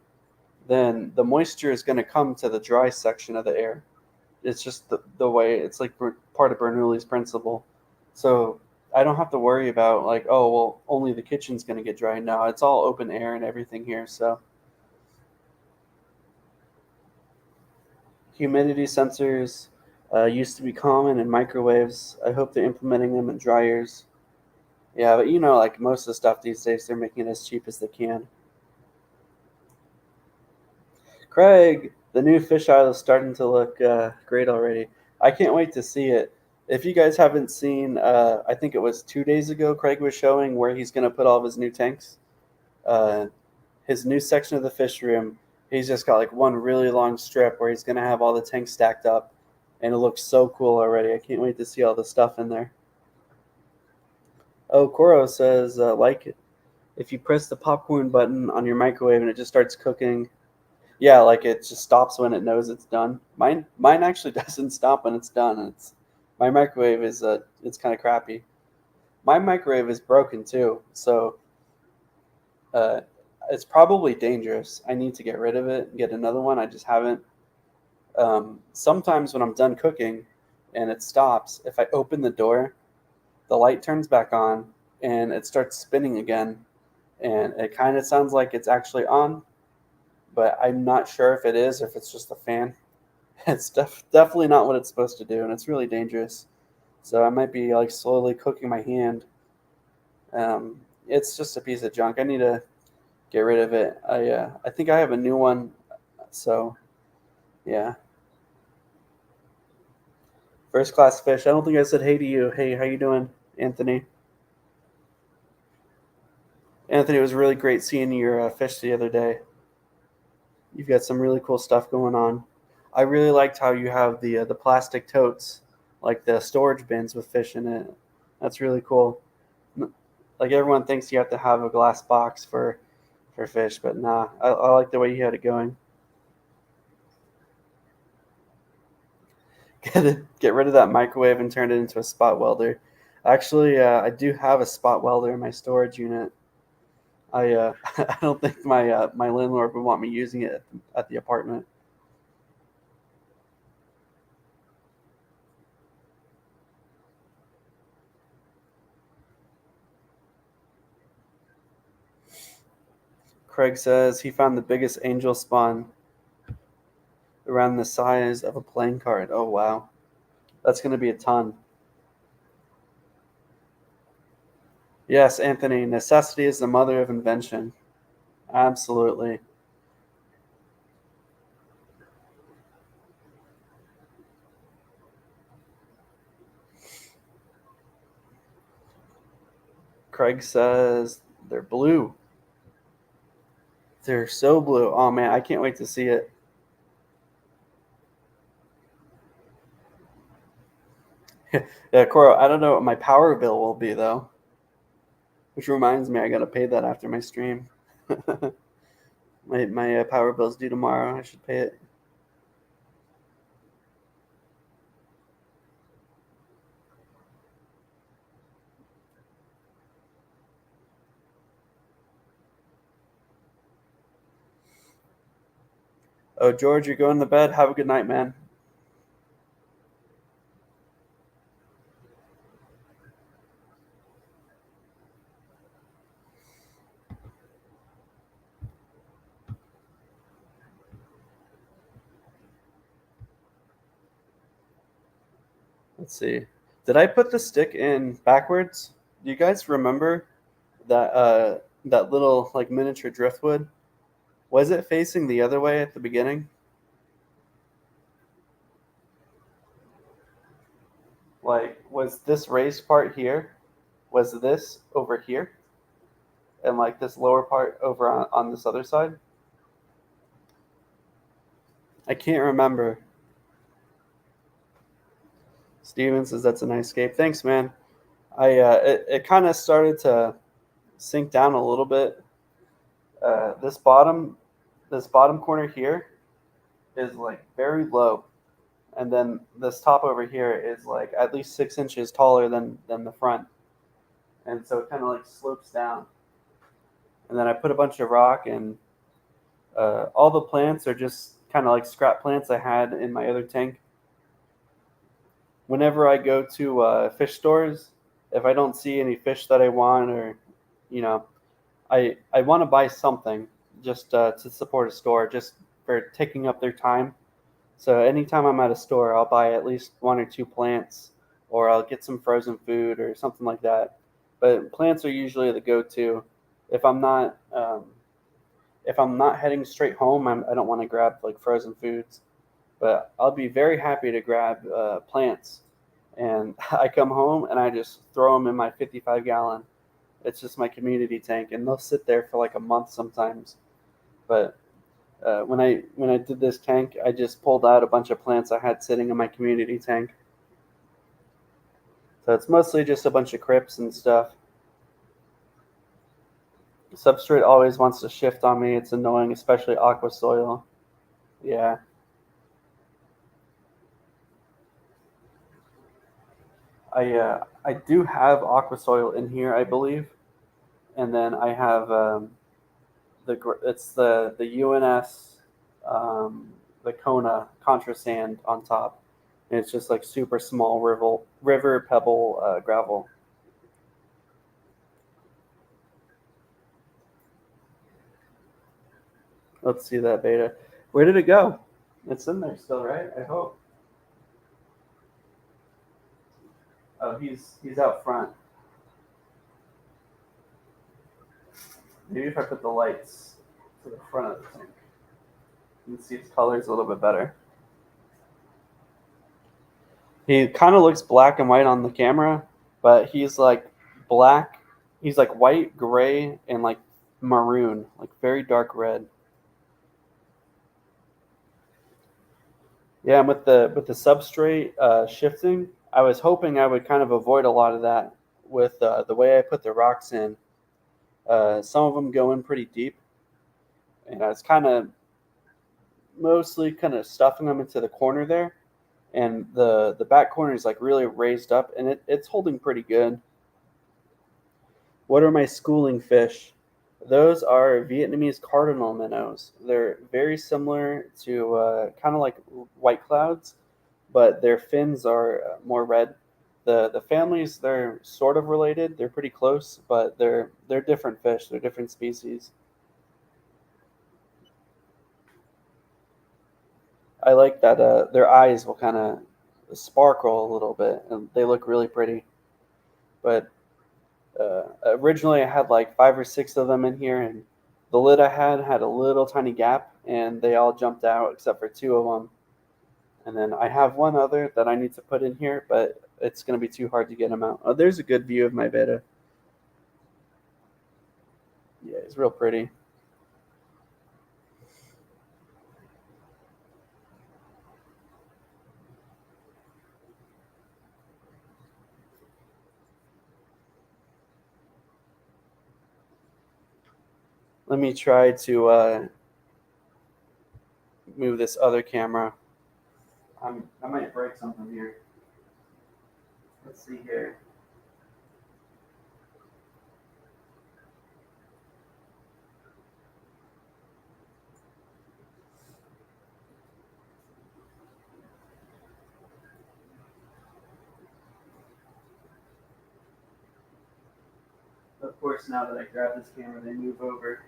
then the moisture is going to come to the dry section of the air. It's just the way it's like part of Bernoulli's principle. So I don't have to worry about like, oh, well, only the kitchen's going to get dry. No, it's all open air and everything here. So humidity sensors used to be common in microwaves. I hope they're implementing them in dryers. Yeah, but like most of the stuff these days, they're making it as cheap as they can. Craig, the new fish aisle is starting to look great already. I can't wait to see it. If you guys haven't seen, I think it was 2 days ago, Craig was showing where he's going to put all of his new tanks. Uh, his new section of the fish room, he's just got like one really long strip where he's going to have all the tanks stacked up. And it looks so cool already. I can't wait to see all the stuff in there. Oh, Koro says, like it. If you press the popcorn button on your microwave and it just starts cooking. Yeah, like it just stops when it knows it's done. Mine actually doesn't stop when it's done. It's my microwave is it's kind of crappy. My microwave is broken too, so uh, it's probably dangerous. I need to get rid of it and get another one. I just haven't. Sometimes when I'm done cooking and it stops, if I open the door, the light turns back on and it starts spinning again, and it kind of sounds like it's actually on, but I'm not sure if it is or if it's just a fan. It's definitely not what it's supposed to do, and it's really dangerous. So I might be like slowly cooking my hand. It's just a piece of junk. I need to get rid of it. I think I have a new one. So yeah, first class fish. I don't think I said hey to you. Hey, how you doing, Anthony? Anthony, it was really great seeing your fish the other day. You've got some really cool stuff going on. I really liked how you have the plastic totes, like the storage bins with fish in it. That's really cool. Like everyone thinks you have to have a glass box for fish, but nah, I like the way you had it going. Get rid of that microwave and turn it into a spot welder. Actually, I do have a spot welder in my storage unit. I don't think my landlord would want me using it at the apartment. Craig says he found the biggest angel spawn around the size of a playing card. Oh wow, that's going to be a ton. Yes, Anthony, necessity is the mother of invention. Absolutely. Craig says they're blue. They're so blue. Oh man, I can't wait to see it. Yeah, Coro, I don't know what my power bill will be though. Which reminds me, I gotta pay that after my stream. My power bill's due tomorrow. I should pay it. Oh, George, you're going to bed. Have a good night, man. Let's see. Did I put the stick in backwards? Do you guys remember that little like miniature driftwood? Was it facing the other way at the beginning? Like, was this raised part here? Was this over here? And like this lower part over on this other side? I can't remember. Steven says that's a nice scape. Thanks, man. It kind of started to sink down a little bit. Uh, this bottom this bottom corner here is like very low, and then this top over here is like at least 6 inches taller than the front, and so it kind of like slopes down. And then I put a bunch of rock, and all the plants are just kind of like scrap plants I had in my other tank. Whenever I go to fish stores, if I don't see any fish that I want, or you know, I want to buy something just to support a store, just for taking up their time. So anytime I'm at a store, I'll buy at least one or two plants, or I'll get some frozen food or something like that. But plants are usually the go-to. If I'm not if I'm not heading straight home, I don't want to grab like frozen foods. But I'll be very happy to grab plants. And I come home and I just throw them in my 55-gallon. It's just my community tank, and they'll sit there for like a month sometimes. But when I did this tank, I just pulled out a bunch of plants I had sitting in my community tank. So it's mostly just a bunch of crypts and stuff. Substrate always wants to shift on me. It's annoying, especially aqua soil. Yeah, I do have aqua soil in here, I believe, and then I have it's the UNS the Kona Contra sand on top, and it's just like super small river pebble gravel. Let's see that beta. Where did it go? It's in there still, right? I hope. Oh, he's out front. Maybe if I put the lights to the front of the tank, you can see its colors a little bit better. He kind of looks black and white on the camera, but he's like black. He's like white, gray, and like maroon, like very dark red. Yeah, and with the substrate shifting, I was hoping I would kind of avoid a lot of that with the way I put the rocks in. Some of them go in pretty deep, and I was kind of mostly kind of stuffing them into the corner there, and the back corner is like really raised up, and it's holding pretty good. What are my schooling fish? Those are Vietnamese cardinal minnows. They're very similar to kind of like white clouds, but their fins are more red. The families, they're sort of related. They're pretty close, but they're different fish. They're different species. I like that their eyes will kind of sparkle a little bit, and they look really pretty. But originally, I had like five or six of them in here, and the lid I had a little tiny gap, and they all jumped out except for two of them. And then I have one other that I need to put in here, but it's going to be too hard to get him out. Oh, there's a good view of my betta. Yeah, he's real pretty. Let me try to move this other camera. I might break something here. Let's see here. Of course, now that I grab this camera, they move over.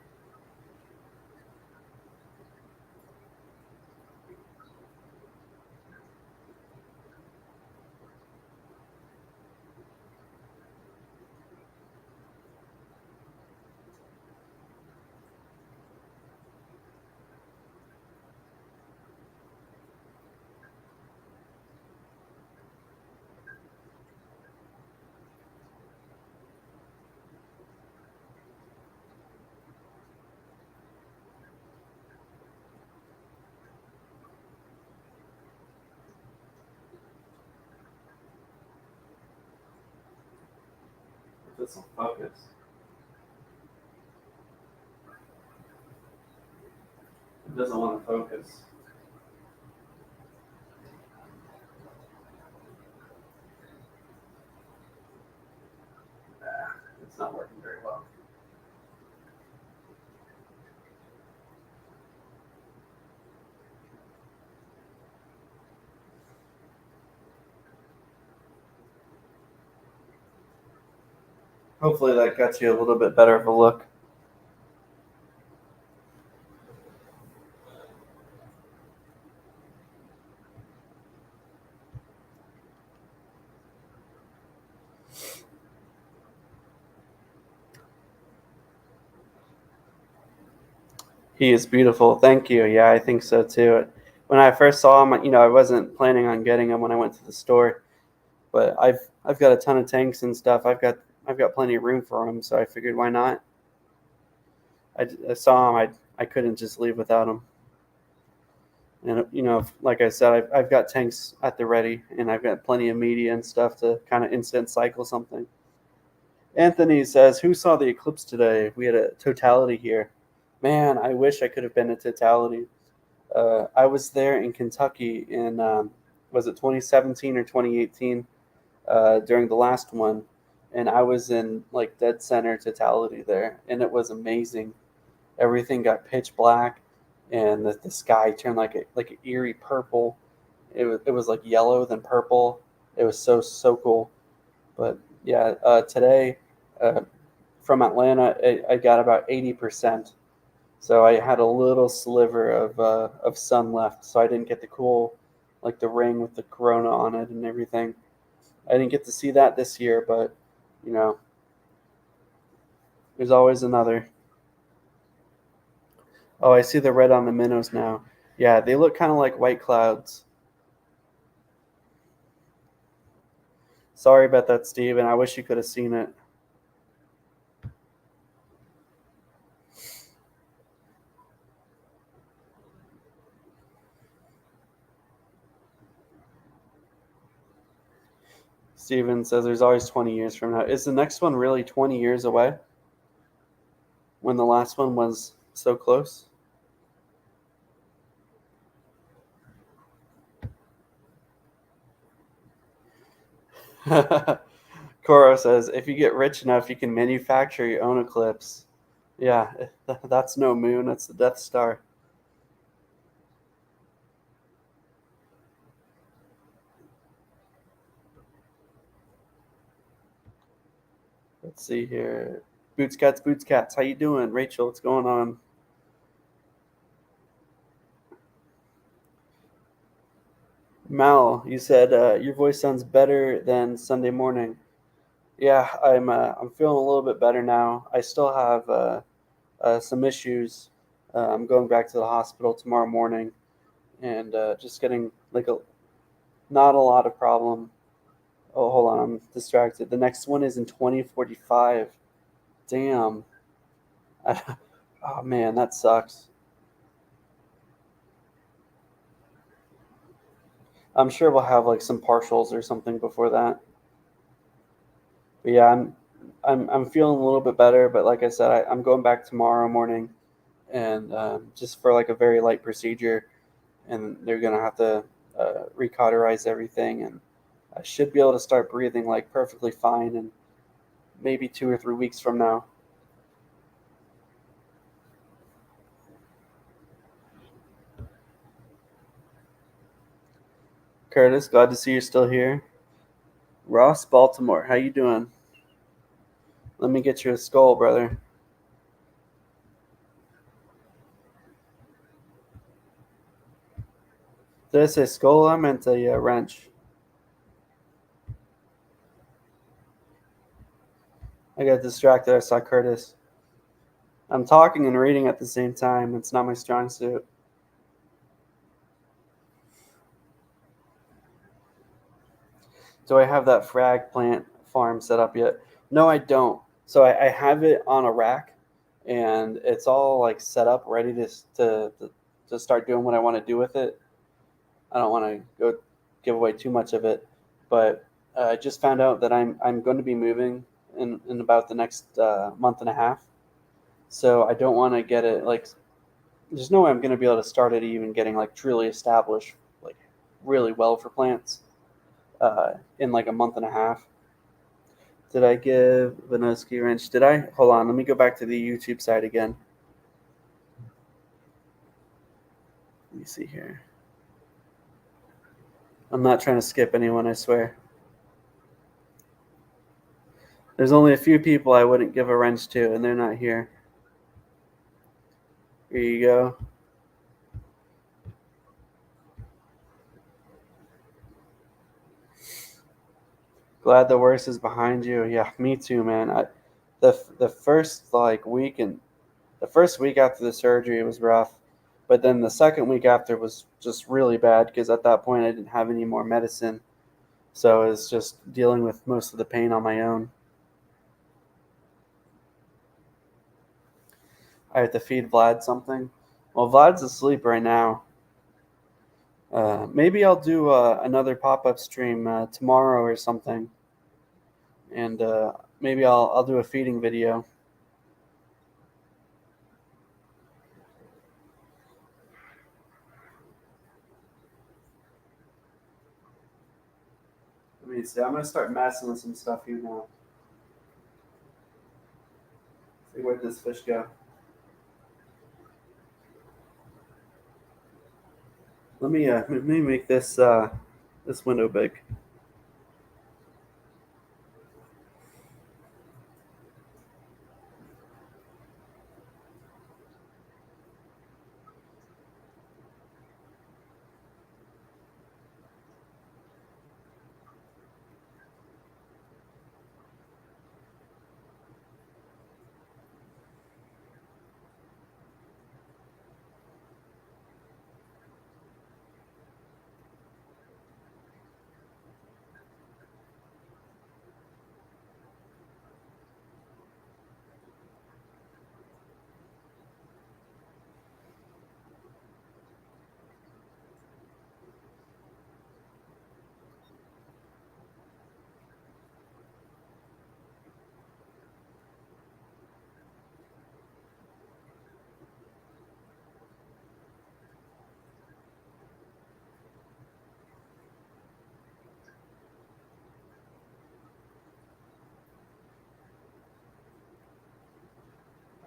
If this will focus. It doesn't want to focus. It's not working very well. Hopefully that gets you a little bit better of a look. He is beautiful. Thank you. Yeah, I think so too. When I first saw him, I wasn't planning on getting him when I went to the store, but I've got a ton of tanks and stuff. I've got plenty of room for him, so I figured why not. I saw him. I couldn't just leave without him. And like I said, I've got tanks at the ready, and I've got plenty of media and stuff to kind of instant cycle something. Anthony says, "Who saw the eclipse today? We had a totality here. Man, I wish I could have been a totality. I was there in Kentucky in was it 2017 or 2018 during the last one, and I was in like dead center totality there, and it was amazing. Everything got pitch black, and the sky turned like an eerie purple. It was like yellow then purple. It was so cool. But yeah, today uh, from Atlanta, I got about 80%. So I had a little sliver of sun left, so I didn't get the cool, like the ring with the corona on it and everything. I didn't get to see that this year, but you know, there's always another. Oh, I see the red on the minnows now. Yeah, they look kind of like white clouds. Sorry about that, Steve, and I wish you could have seen it. Steven says there's always 20 years from now. Is the next one really 20 years away when the last one was so close? Koro says if you get rich enough, you can manufacture your own eclipse. Yeah, that's no moon, that's the Death Star. Let's see here. Boots Cats, how you doing? Rachel, what's going on? Mal, you said your voice sounds better than Sunday morning. Yeah, I'm feeling a little bit better now. I still have some issues. I'm going back to the hospital tomorrow morning, and just getting like a not a lot of problem. Oh, hold on, I'm distracted. The next one is in 2045. Damn. Oh man, that sucks. I'm sure we'll have like some partials or something before that. But yeah, I'm feeling a little bit better, but like I said, I'm going back tomorrow morning, and just for like a very light procedure, and they're gonna have to recauterize everything, and I should be able to start breathing like perfectly fine in maybe 2 or 3 weeks from now. Curtis, glad to see you're still here. Ross, Baltimore, how you doing? Let me get you a skull, brother. Did I say skull? I meant a wrench. I got distracted. I saw Curtis. I'm talking and reading at the same time. It's not my strong suit. Do I have that frag plant farm set up yet? No, I don't. So I have it on a rack, and it's all like set up, ready to start doing what I want to do with it. I don't want to go give away too much of it, but I just found out that I'm going to be moving in about the next month and a half. So I don't want to get it like. There's no way I'm going to be able to start it even getting like truly established, like really well for plants in like a month and a half. Did I give Vinoski wrench? Did I? Hold on. Let me go back to the YouTube side again. Let me see here. I'm not trying to skip anyone, I swear. There's only a few people I wouldn't give a wrench to, and they're not here. Here you go. Glad the worst is behind you. Yeah, me too, man. The first like week and the first week after the surgery was rough, but then the second week after was just really bad because at that point I didn't have any more medicine, so it was just dealing with most of the pain on my own. I had to feed Vlad something. Well, Vlad's asleep right now. Maybe I'll do another pop up stream tomorrow or something, and maybe I'll do a feeding video. Let me see. I'm gonna start messing with some stuff here now. See where this fish go. Let me make this window big.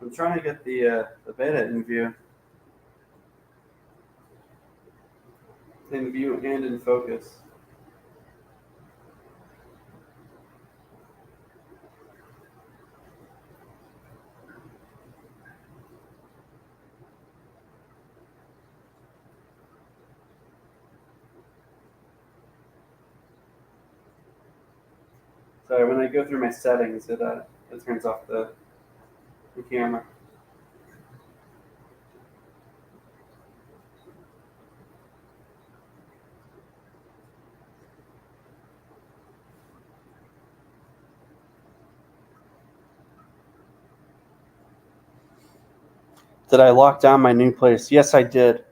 I'm trying to get the beta in view and in focus. Sorry, when I go through my settings, it turns off the camera. Did I lock down my new place? Yes, I did.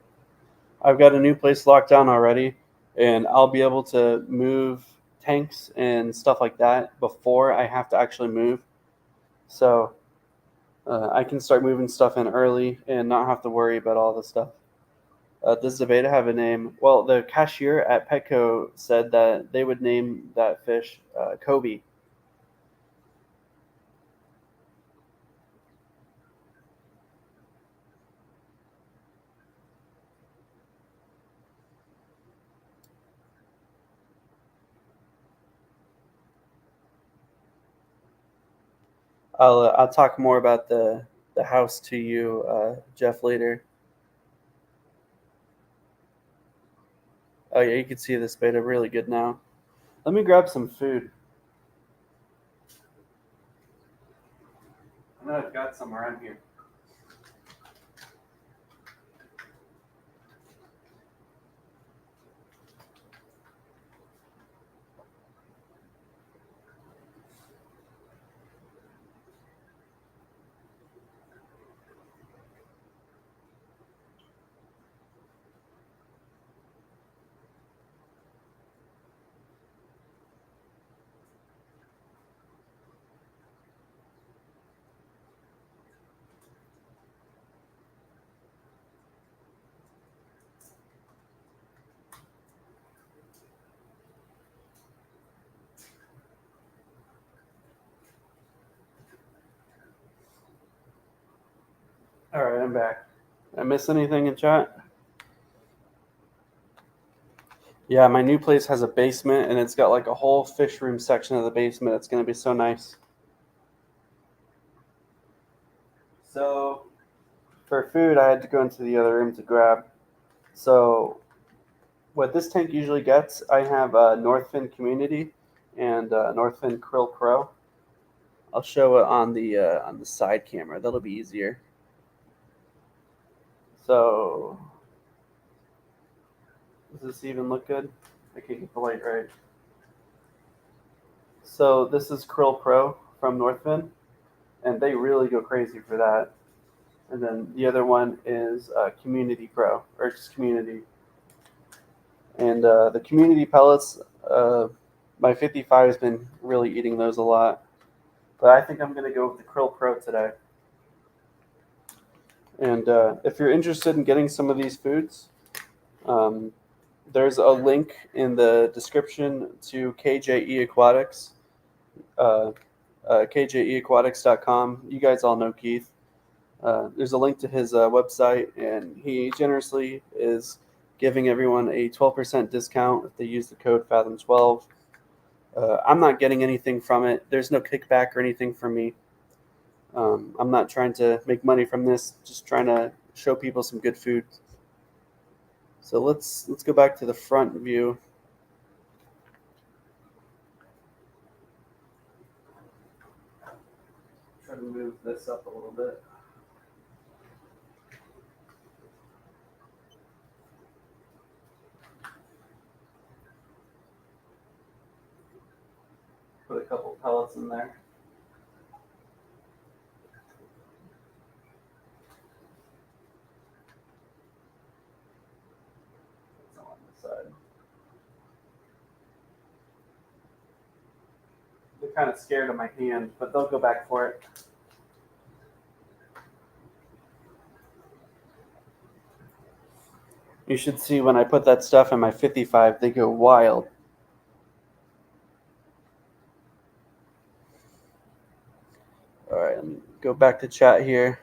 I've got a new place locked down already, and I'll be able to move tanks and stuff like that before I have to actually move. So I can start moving stuff in early and not have to worry about all this stuff. Does the beta have a name? Well, the cashier at Petco said that they would name that fish Kobe. I'll talk more about the house to you, Jeff, later. Oh yeah, you can see this beta really good now. Let me grab some food. I know I've got some around here. All right, I'm back. I miss anything in chat? Yeah, my new place has a basement, and it's got like a whole fish room section of the basement. It's gonna be so nice. So for food, I had to go into the other room to grab. So what this tank usually gets, I have Northfin Community and Northfin Krill Pro. I'll show it on the side camera. That'll be easier. So does this even look good? I can't get the light right. So this is Krill Pro from Northfin, and they really go crazy for that. And then the other one is Community Pro, or just Community. And the Community pellets, my 55 has been really eating those a lot. But I think I'm going to go with the Krill Pro today. And if you're interested in getting some of these foods, um, there's a link in the description to KJE Aquatics, kjeaquatics.com. You guys all know Keith. There's a link to his website, and he generously is giving everyone a 12% discount if they use the code Fathom12. I'm not getting anything from it. There's no kickback or anything from me. I'm not trying to make money from this. Just trying to show people some good food. So let's go back to the front view. Try to move this up a little bit. Put a couple pellets in there. Some on the side. They're kind of scared of my hand, but they'll go back for it. You should see when I put that stuff in my 55, they go wild. All right, let me go back to chat here.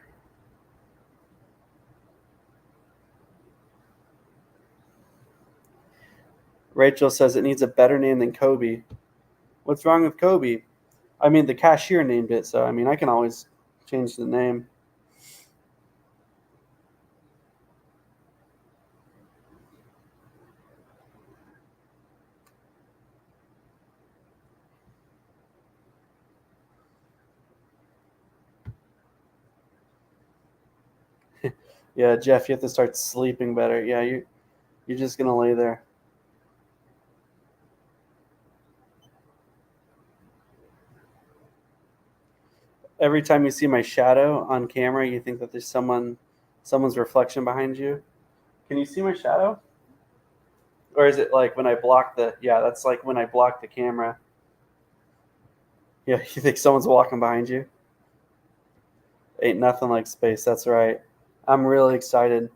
Rachel says it needs a better name than Kobe. What's wrong with Kobe? I mean, the cashier named it, so I mean, I can always change the name. Yeah, Jeff, you have to start sleeping better. Yeah, you're just gonna lay there. Every time you see my shadow on camera, you think that there's someone's reflection behind you. Can you see my shadow? Or is it like when I block the? Yeah, that's like when I block the camera. Yeah, you think someone's walking behind you? Ain't nothing like space. That's right. I'm really excited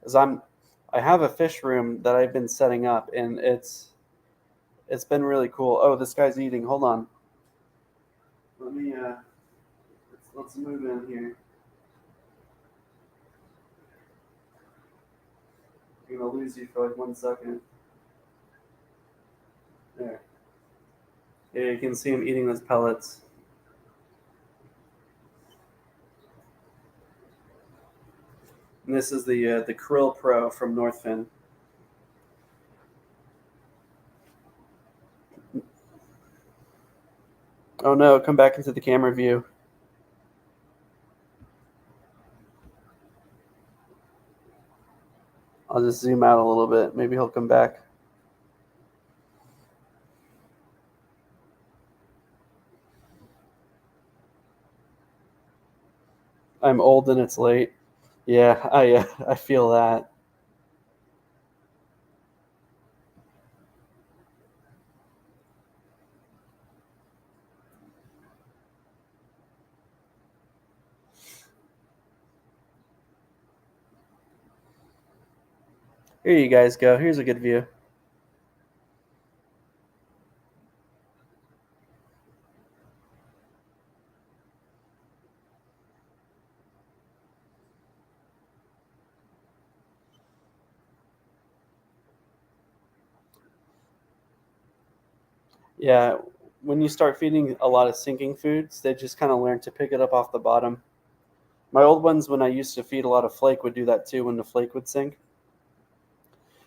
because I have a fish room that I've been setting up, and it's been really cool. Oh, this guy's eating. Hold on. Let me let's move in here. I'm gonna lose you for like 1 second. There. Yeah, you can see him eating those pellets. And this is the Krill Pro from Northfin. Oh no! Come back into the camera view. I'll just zoom out a little bit. Maybe he'll come back. I'm old and it's late. Yeah, I feel that. Here you guys go. Here's a good view. Yeah, when you start feeding a lot of sinking foods, they just kind of learn to pick it up off the bottom. My old ones, when I used to feed a lot of flake, would do that too when the flake would sink.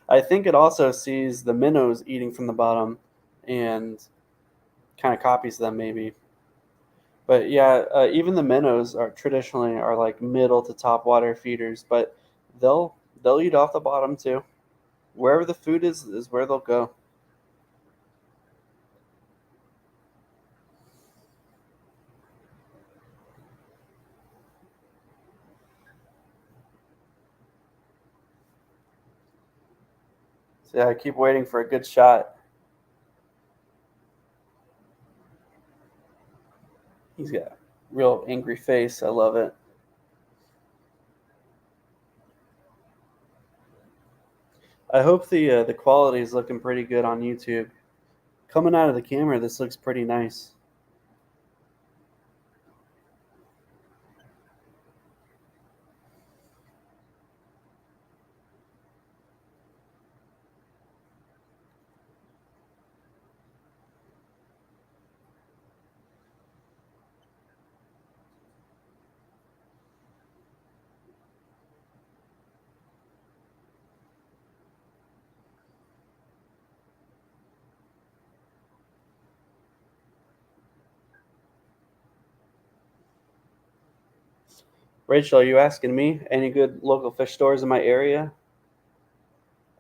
I think it also sees the minnows eating from the bottom and kind of copies them maybe. But yeah, even the minnows are traditionally are like middle to top water feeders, but they'll eat off the bottom too. Wherever the food is where they'll go. So yeah, I keep waiting for a good shot. He's got a real angry face. I love it. I hope the quality is looking pretty good on YouTube. Coming out of the camera, this looks pretty nice. Rachel, are you asking me any good local fish stores in my area?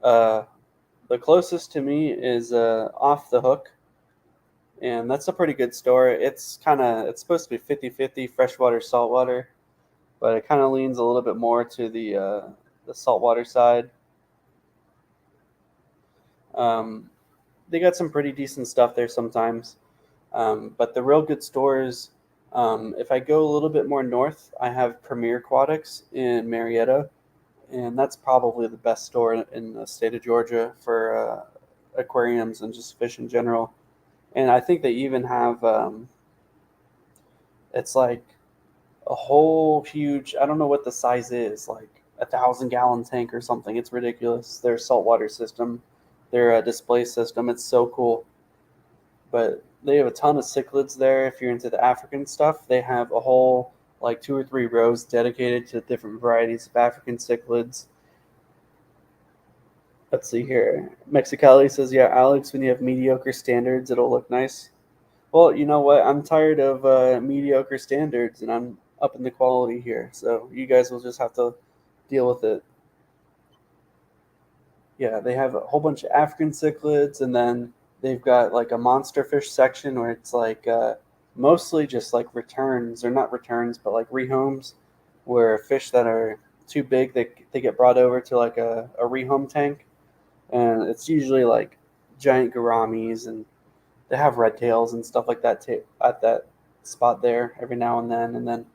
Uh, the closest to me is Off the Hook, and that's a pretty good store. It's supposed to be 50-50 freshwater saltwater, but it kind of leans a little bit more to the saltwater side. Um, they got some pretty decent stuff there sometimes. But the real good stores, if I go a little bit more north, I have Premier Aquatics in Marietta, and that's probably the best store in the state of Georgia for aquariums and just fish in general. And I think they even have it's like a whole huge, I don't know what the size is, like 1,000 gallon tank or something. It's ridiculous. Their saltwater system, their display system, it's so cool. But they have a ton of cichlids there. If you're into the African stuff, they have a whole like 2 or 3 rows dedicated to different varieties of African cichlids. Let's see here. Mexicali says, "Yeah, Alex, when you have mediocre standards, it'll look nice." Well, you know what? I'm tired of mediocre standards, and I'm up in the quality here. So you guys will just have to deal with it. Yeah, they have a whole bunch of African cichlids, and then they've got like a monster fish section where it's like mostly just like returns, or not returns, but like rehomes, where fish that are too big they get brought over to like a rehome tank, and it's usually like giant gouramis, and they have red tails and stuff like that too at that spot there every now and then.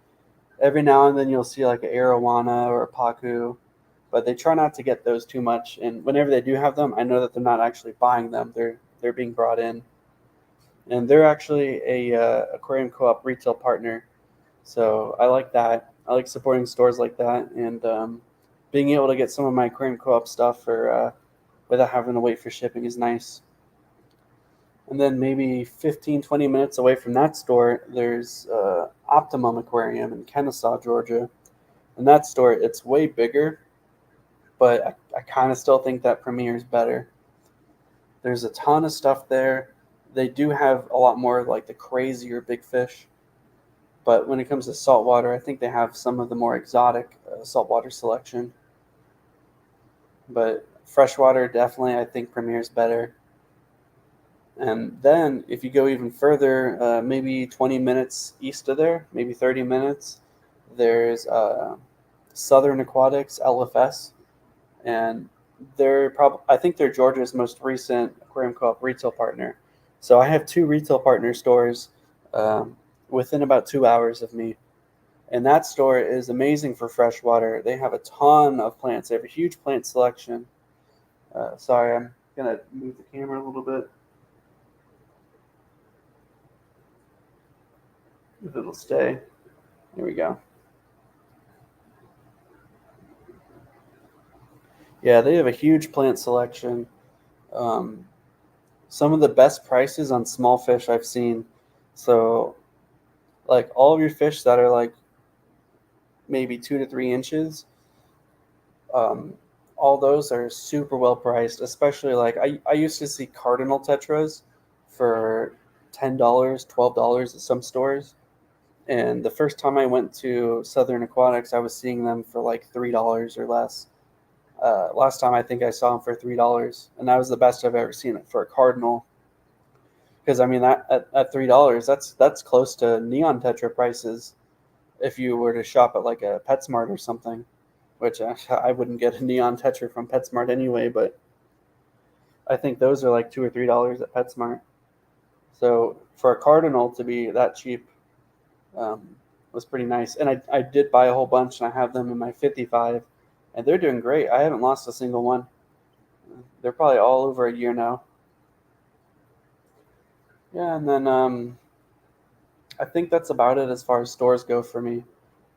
Every now and then you'll see like an arowana or a pacu, but they try not to get those too much. And whenever they do have them, I know that they're not actually buying them; they're being brought in, and they're actually a aquarium co-op retail partner. So I like that. I like supporting stores like that, and being able to get some of my aquarium co-op stuff for without having to wait for shipping is nice. And then maybe 15, 20 minutes away from that store, there's Optimum Aquarium in Kennesaw, Georgia. And that store, it's way bigger, but I kind of still think that Premier is better. There's a ton of stuff there. They do have a lot more like the crazier big fish, but when it comes to saltwater, I think they have some of the more exotic saltwater selection. But freshwater, definitely, I think Premier is better. And then if you go even further, maybe 20 minutes east of there, maybe 30 minutes, there's Southern Aquatics, LFS, and they're probably I think they're Georgia's most recent aquarium co-op retail partner. So I have two retail partner stores um, within about 2 hours of me, and that store is amazing for freshwater. They have a ton of plants. They have a huge plant selection. Sorry, I'm gonna move the camera a little bit if it'll stay. Here we go. Yeah, they have a huge plant selection. Um, some of the best prices on small fish I've seen. So, like all of your fish that are like maybe 2 to 3 inches, um, all those are super well priced. Especially like I used to see cardinal tetras for $10, $12 at some stores. And the first time I went to Southern Aquatics, I was seeing them for like $3 or less. Last time I think I saw them for $3, and that was the best I've ever seen it for a cardinal. Because I mean that at $3, that's close to neon tetra prices. If you were to shop at like a PetSmart or something, which I wouldn't get a neon tetra from PetSmart anyway, but I think those are like $2 or $3 at PetSmart. So for a cardinal to be that cheap um, was pretty nice. And I did buy a whole bunch, and I have them in my 55, and they're doing great. I haven't lost a single one. They're probably all over a year now. Yeah, and then I think that's about it as far as stores go for me.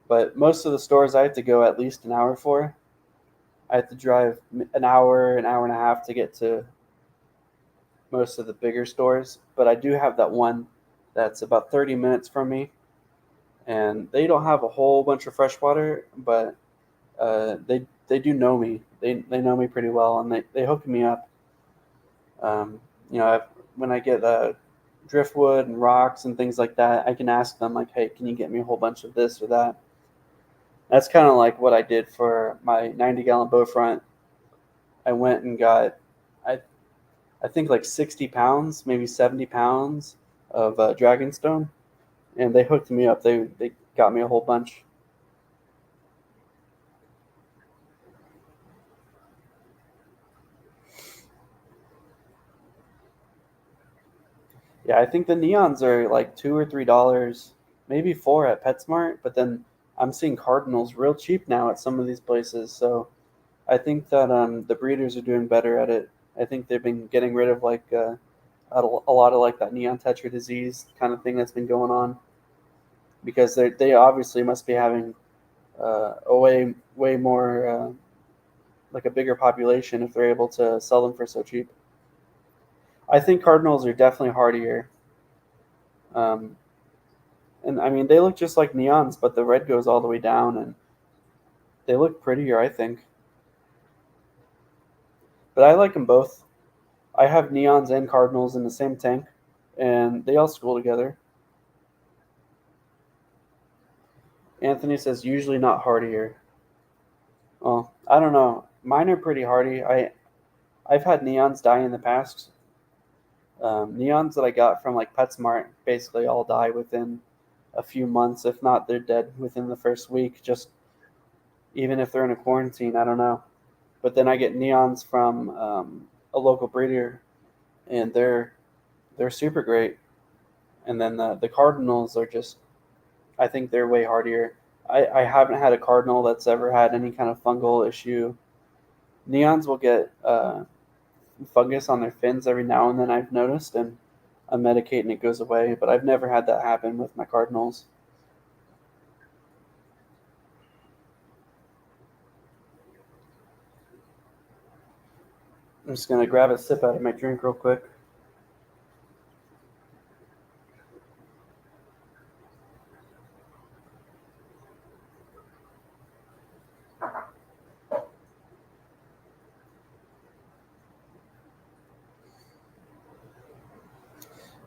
But most of the stores I have to go at least an hour for. I have to drive an hour and a half to get to most of the bigger stores. But I do have that one that's about 30 minutes from me, and they don't have a whole bunch of freshwater, but they do know me. They know me pretty well, and they hook me up. Um, when I get driftwood and rocks and things like that, I can ask them like, "Hey, can you get me a whole bunch of this or that?" That's kind of like what I did for my 90-gallon bow front. I went and got, I I think like 60 pounds, maybe 70 pounds of dragonstone, and they hooked me up. They got me a whole bunch. Yeah, I think the neons are like $2 or $3, maybe four at PetSmart. But then I'm seeing cardinals real cheap now at some of these places. So I think that the breeders are doing better at it. I think they've been getting rid of like a lot of like that neon tetra disease kind of thing that's been going on, because they obviously must be having a way more like a bigger population if they're able to sell them for so cheap. I think cardinals are definitely hardier. Um, and I mean they look just like neons, but the red goes all the way down, and they look prettier, I think. But I like them both. I have neons and cardinals in the same tank, and they all school together. Anthony says usually not hardier. Well, I don't know. Mine are pretty hardy. I've had neons die in the past. Neons that I got from like PetSmart basically all die within a few months. If not, they're dead within the first week. Just even if they're in a quarantine, I don't know. But then I get neons from a local breeder, and they're super great. And then the cardinals are just, I think they're way hardier. I haven't had a cardinal that's ever had any kind of fungal issue. Neons will get fungus on their fins every now and then, I've noticed, and I medicate and it goes away, but I've never had that happen with my cardinals. I'm just going to grab a sip out of my drink real quick.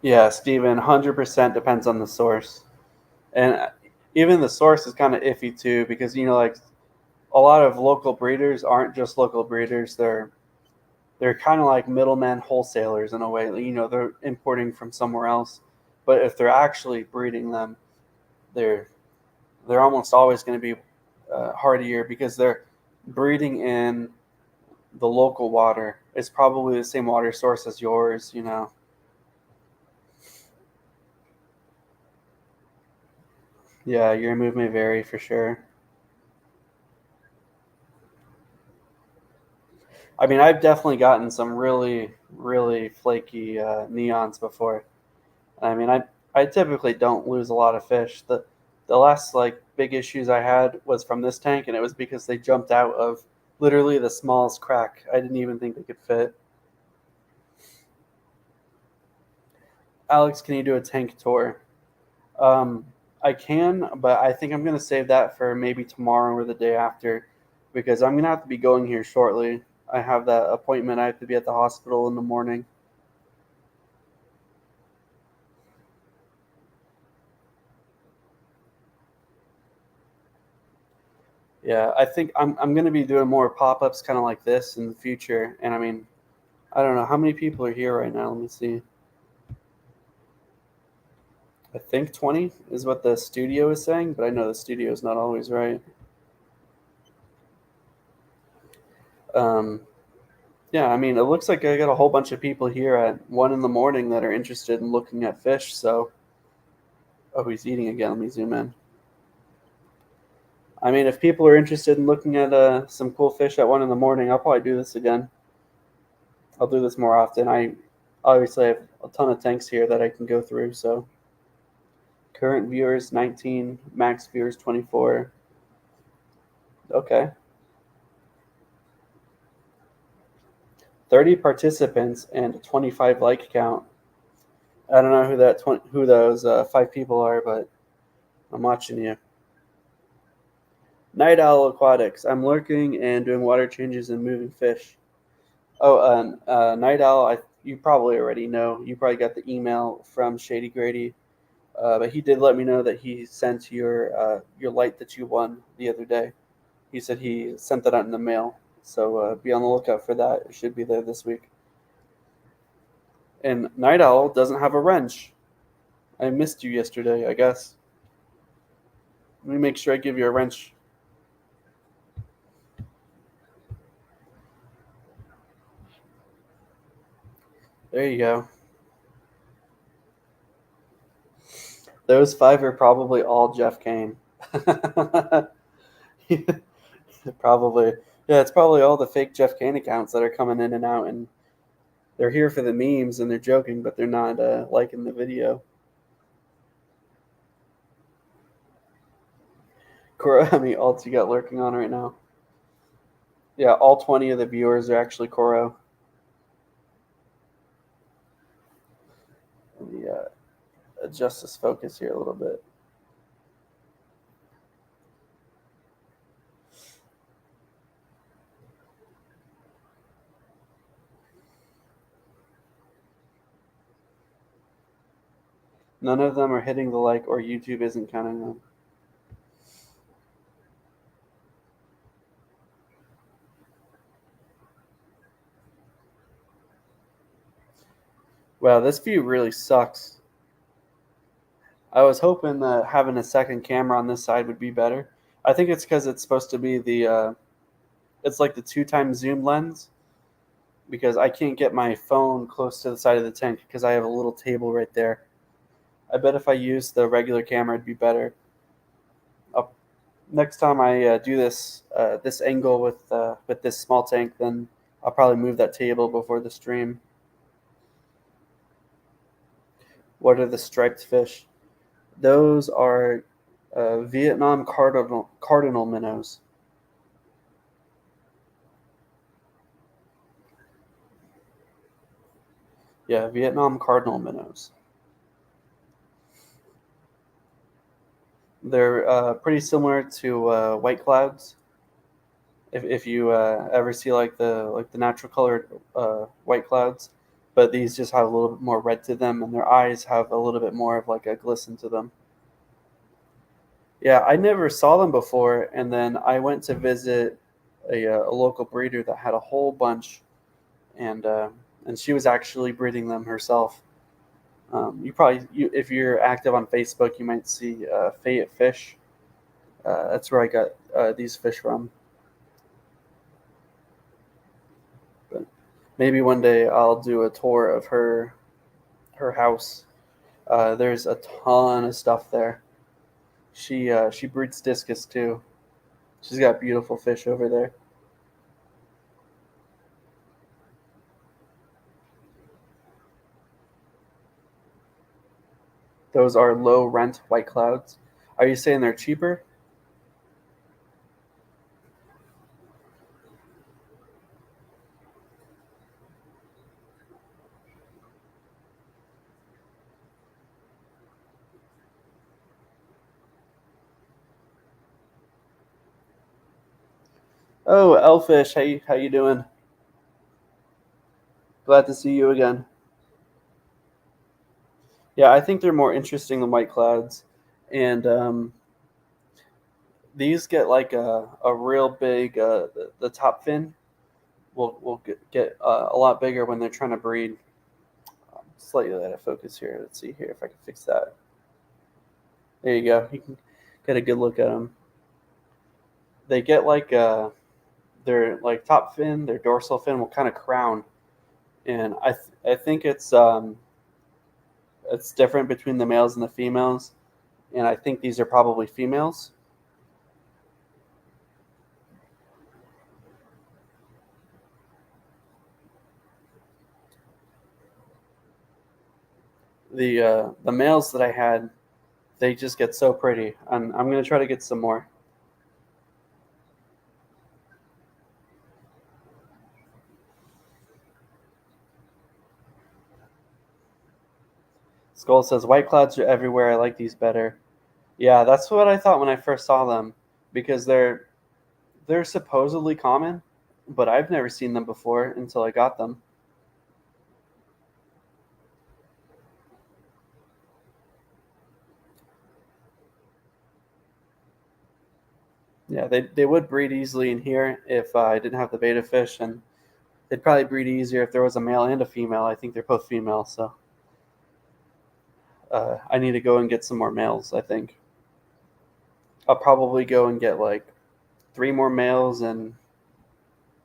Yeah, Steven, 100% depends on the source. And even the source is kind of iffy too, because, like a lot of local breeders aren't just local breeders. They're kind of like middlemen wholesalers in a way. They're importing from somewhere else. But if they're actually breeding them, they're they're almost always going to be hardier because they're breeding in the local water. It's probably the same water source as yours. Yeah, your move may vary for sure. I mean, I've definitely gotten some really, really flaky neons before. I mean, I typically don't lose a lot of fish. The last like big issues I had was from this tank, and it was because they jumped out of literally the smallest crack. I didn't even think they could fit. Alex, can you do a tank tour? Um, I can, but I think I'm gonna save that for maybe tomorrow or the day after, because I'm gonna have to be going here shortly. I have that appointment. I have to be at the hospital in the morning. Yeah, I think I'm gonna be doing more pop ups, kind of like this in the future. And I mean, I don't know how many people are here right now. Let me see. I think 20 is what the studio is saying, but I know the studio is not always right. Um, yeah, I mean, it looks like I got a whole bunch of people here at 1 in the morning that are interested in looking at fish. So, oh, he's eating again. Let me zoom in. I mean, if people are interested in looking at some cool fish at 1 in the morning, I'll probably do this again. I'll do this more often. I obviously have a ton of tanks here that I can go through. So, current viewers 19, max viewers 24. Okay. 30 participants and 25 like count. I don't know who those 5 people are, but I'm watching you. Night Owl Aquatics. I'm lurking and doing water changes and moving fish. Oh, Night Owl. You probably already know. You probably got the email from Shady Grady, but he did let me know that he sent your light that you won the other day. He said he sent that out in the mail, so be on the lookout for that. It should be there this week. And Night Owl doesn't have a wrench. I missed you yesterday, I guess. Let me make sure I give you a wrench. There you go. Those 5 are probably all Jeff Kane. Probably. Yeah, it's probably all the fake Jeff Kane accounts that are coming in and out, and they're here for the memes and they're joking, but they're not liking the video. How many alts you got lurking on right now? Yeah, all 20 of the viewers are actually Koro. Let me adjust this focus here a little bit. None of them are hitting the like, or YouTube isn't counting them. Wow, this view really sucks. I was hoping that having a second camera on this side would be better. I think it's because it's supposed to be it's like the 2 times zoom lens, because I can't get my phone close to the side of the tank because I have a little table right there. I bet if I used the regular camera, it'd be better. Next time I do this angle with this small tank, then I'll probably move that table before the stream. What are the striped fish? Those are Vietnam cardinal minnows. Yeah, Vietnam cardinal minnows. They're pretty similar to white clouds. If you ever see like the natural colored white clouds, but these just have a little bit more red to them, and their eyes have a little bit more of like a glisten to them. Yeah, I never saw them before, and then I went to visit a local breeder that had a whole bunch, and uh, and she was actually breeding them herself. If you're active on Facebook, you might see Fayette Fish. That's where I got these fish from. But maybe one day I'll do a tour of her house. There's a ton of stuff there. She breeds discus too. She's got beautiful fish over there. Those are low rent white clouds. Are you saying they're cheaper? Oh, Elfish, how you doing? Glad to see you again. Yeah, I think they're more interesting than white clouds, and these get like a real big the top fin will get a lot bigger when they're trying to breed. Slightly out of focus here. Let's see here if I can fix that. There you go. You can get a good look at them. They get like their like top fin, their dorsal fin will kind of crown, and I think it's different between the males and the females, and I think these are probably females. The males that I had, they just get so pretty. I'm gonna try to get some more. Skull says white clouds are everywhere. I like these better. Yeah, that's what I thought when I first saw them, because they're supposedly common, but I've never seen them before until I got them. Yeah, they would breed easily in here if I didn't have the beta fish, and they'd probably breed easier if there was a male and a female. I think they're both female, so I need to go and get some more males. I think I'll probably go and get like three more males and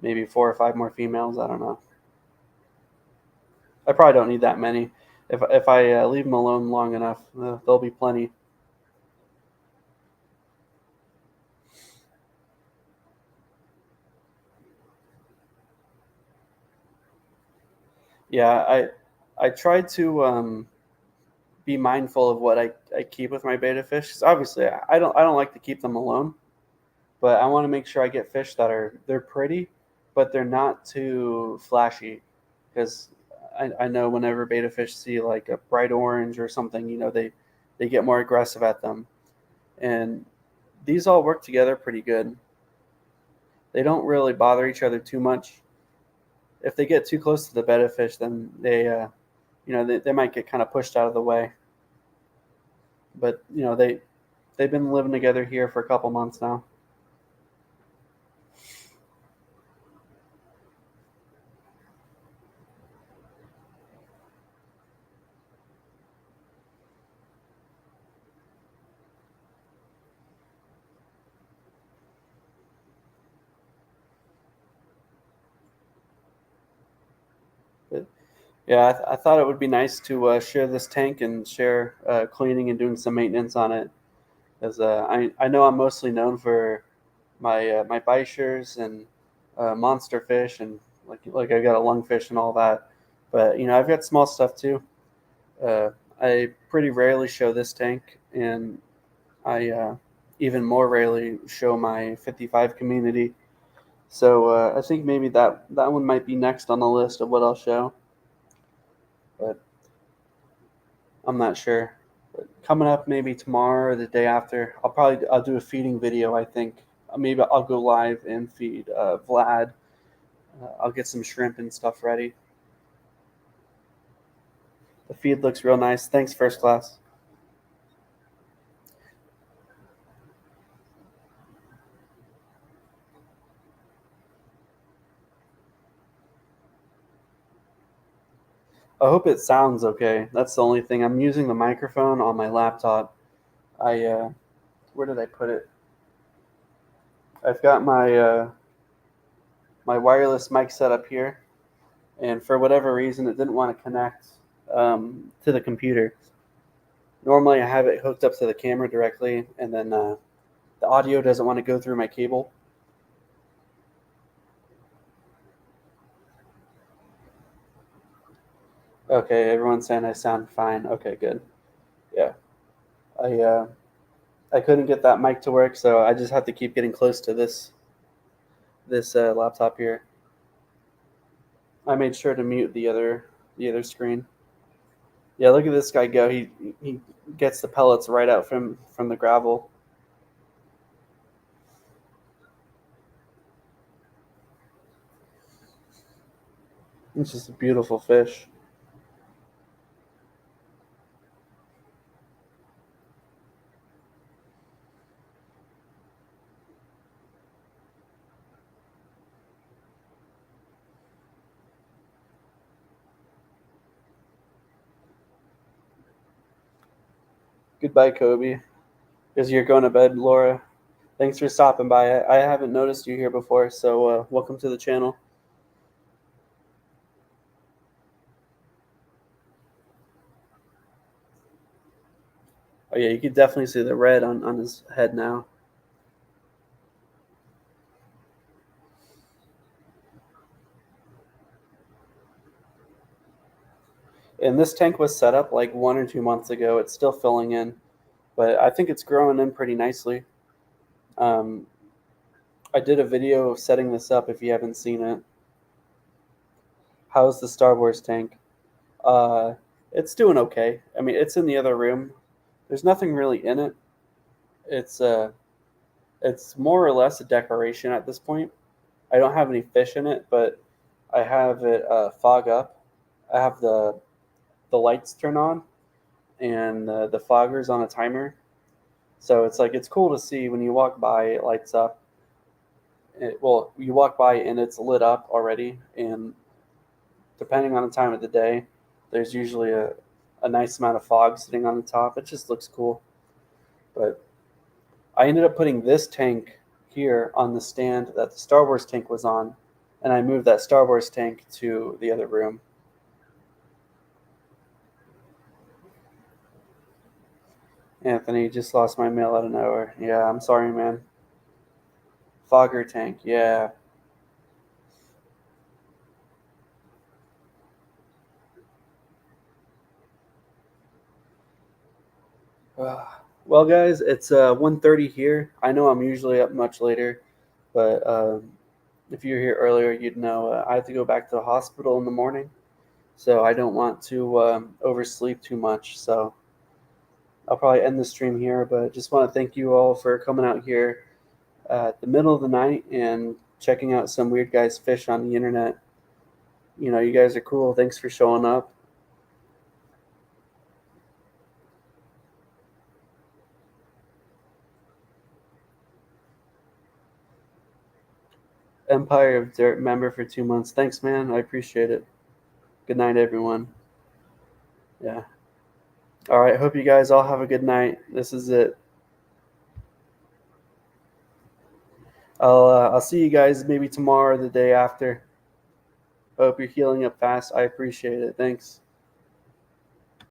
maybe four or five more females. I don't know. I probably don't need that many. If I leave them alone long enough, there'll be plenty. Yeah, I try to be mindful of what I keep with my beta fish. 'Cause obviously, I don't like to keep them alone, but I want to make sure I get fish that they're pretty, but they're not too flashy. Because I know whenever beta fish see like a bright orange or something, they get more aggressive at them. And these all work together pretty good. They don't really bother each other too much. If they get too close to the betta fish, then they might get kind of pushed out of the way. But they've been living together here for a couple months now. But yeah, I thought it would be nice to share this tank and share cleaning and doing some maintenance on it. As I know I'm mostly known for my bichers and monster fish, and like I got a lungfish and all that. But I've got small stuff too. Uh, I pretty rarely show this tank, and I even more rarely show my 55 community. So I think maybe that one might be next on the list of what I'll show, but I'm not sure. But coming up maybe tomorrow or the day after, I'll do a feeding video. I think maybe I'll go live and feed Vlad. I'll get some shrimp and stuff ready. The feed looks real nice. Thanks, First Class. I hope it sounds okay. That's the only thing. I'm using the microphone on my laptop. I Where did I put it? I've got my wireless mic set up here, and for whatever reason, it didn't want to connect to the computer. Normally, I have it hooked up to the camera directly, and then the audio doesn't want to go through my cable. Okay, everyone's saying I sound fine. Okay, good. Yeah, I uh, I couldn't get that mic to work, so I just have to keep getting close to this laptop here. I made sure to mute the other screen. Yeah, look at this guy go. He gets the pellets right out from the gravel. It's just a beautiful fish. Goodbye, Kobe. Because you're going to bed, Laura. Thanks for stopping by. I haven't noticed you here before, so welcome to the channel. Oh yeah, you can definitely see the red on his head now. And this tank was set up like 1 or 2 months ago. It's still filling in, but I think it's growing in pretty nicely. Um, I did a video of setting this up if you haven't seen it. How's the Star Wars tank? Uh, it's doing okay. I mean, it's in the other room. There's nothing really in it. It's it's more or less a decoration at this point. I don't have any fish in it, but I have it fog up. I have the lights turn on, and the fogger's on a timer. So it's cool to see when you walk by, it lights up. Well, you walk by and it's lit up already, and depending on the time of the day, there's usually a nice amount of fog sitting on the top. It just looks cool. But I ended up putting this tank here on the stand that the Star Wars tank was on, and I moved that Star Wars tank to the other room. Anthony, just lost my mail out of nowhere. Yeah, I'm sorry, man. Fogger tank, yeah. Well, guys, it's 1:30 here. I know I'm usually up much later, but if you were here earlier, you'd know I have to go back to the hospital in the morning, so I don't want to oversleep too much. So I'll probably end the stream here, but just want to thank you all for coming out here at the middle of the night and checking out some weird guys fish on the internet. You guys are cool. Thanks for showing up. Empire of Dirt member for 2 months. Thanks, man. I appreciate it. Good night, everyone. Yeah. All right. Hope you guys all have a good night. This is it. I'll see you guys maybe tomorrow or the day after. Hope you're healing up fast. I appreciate it. Thanks.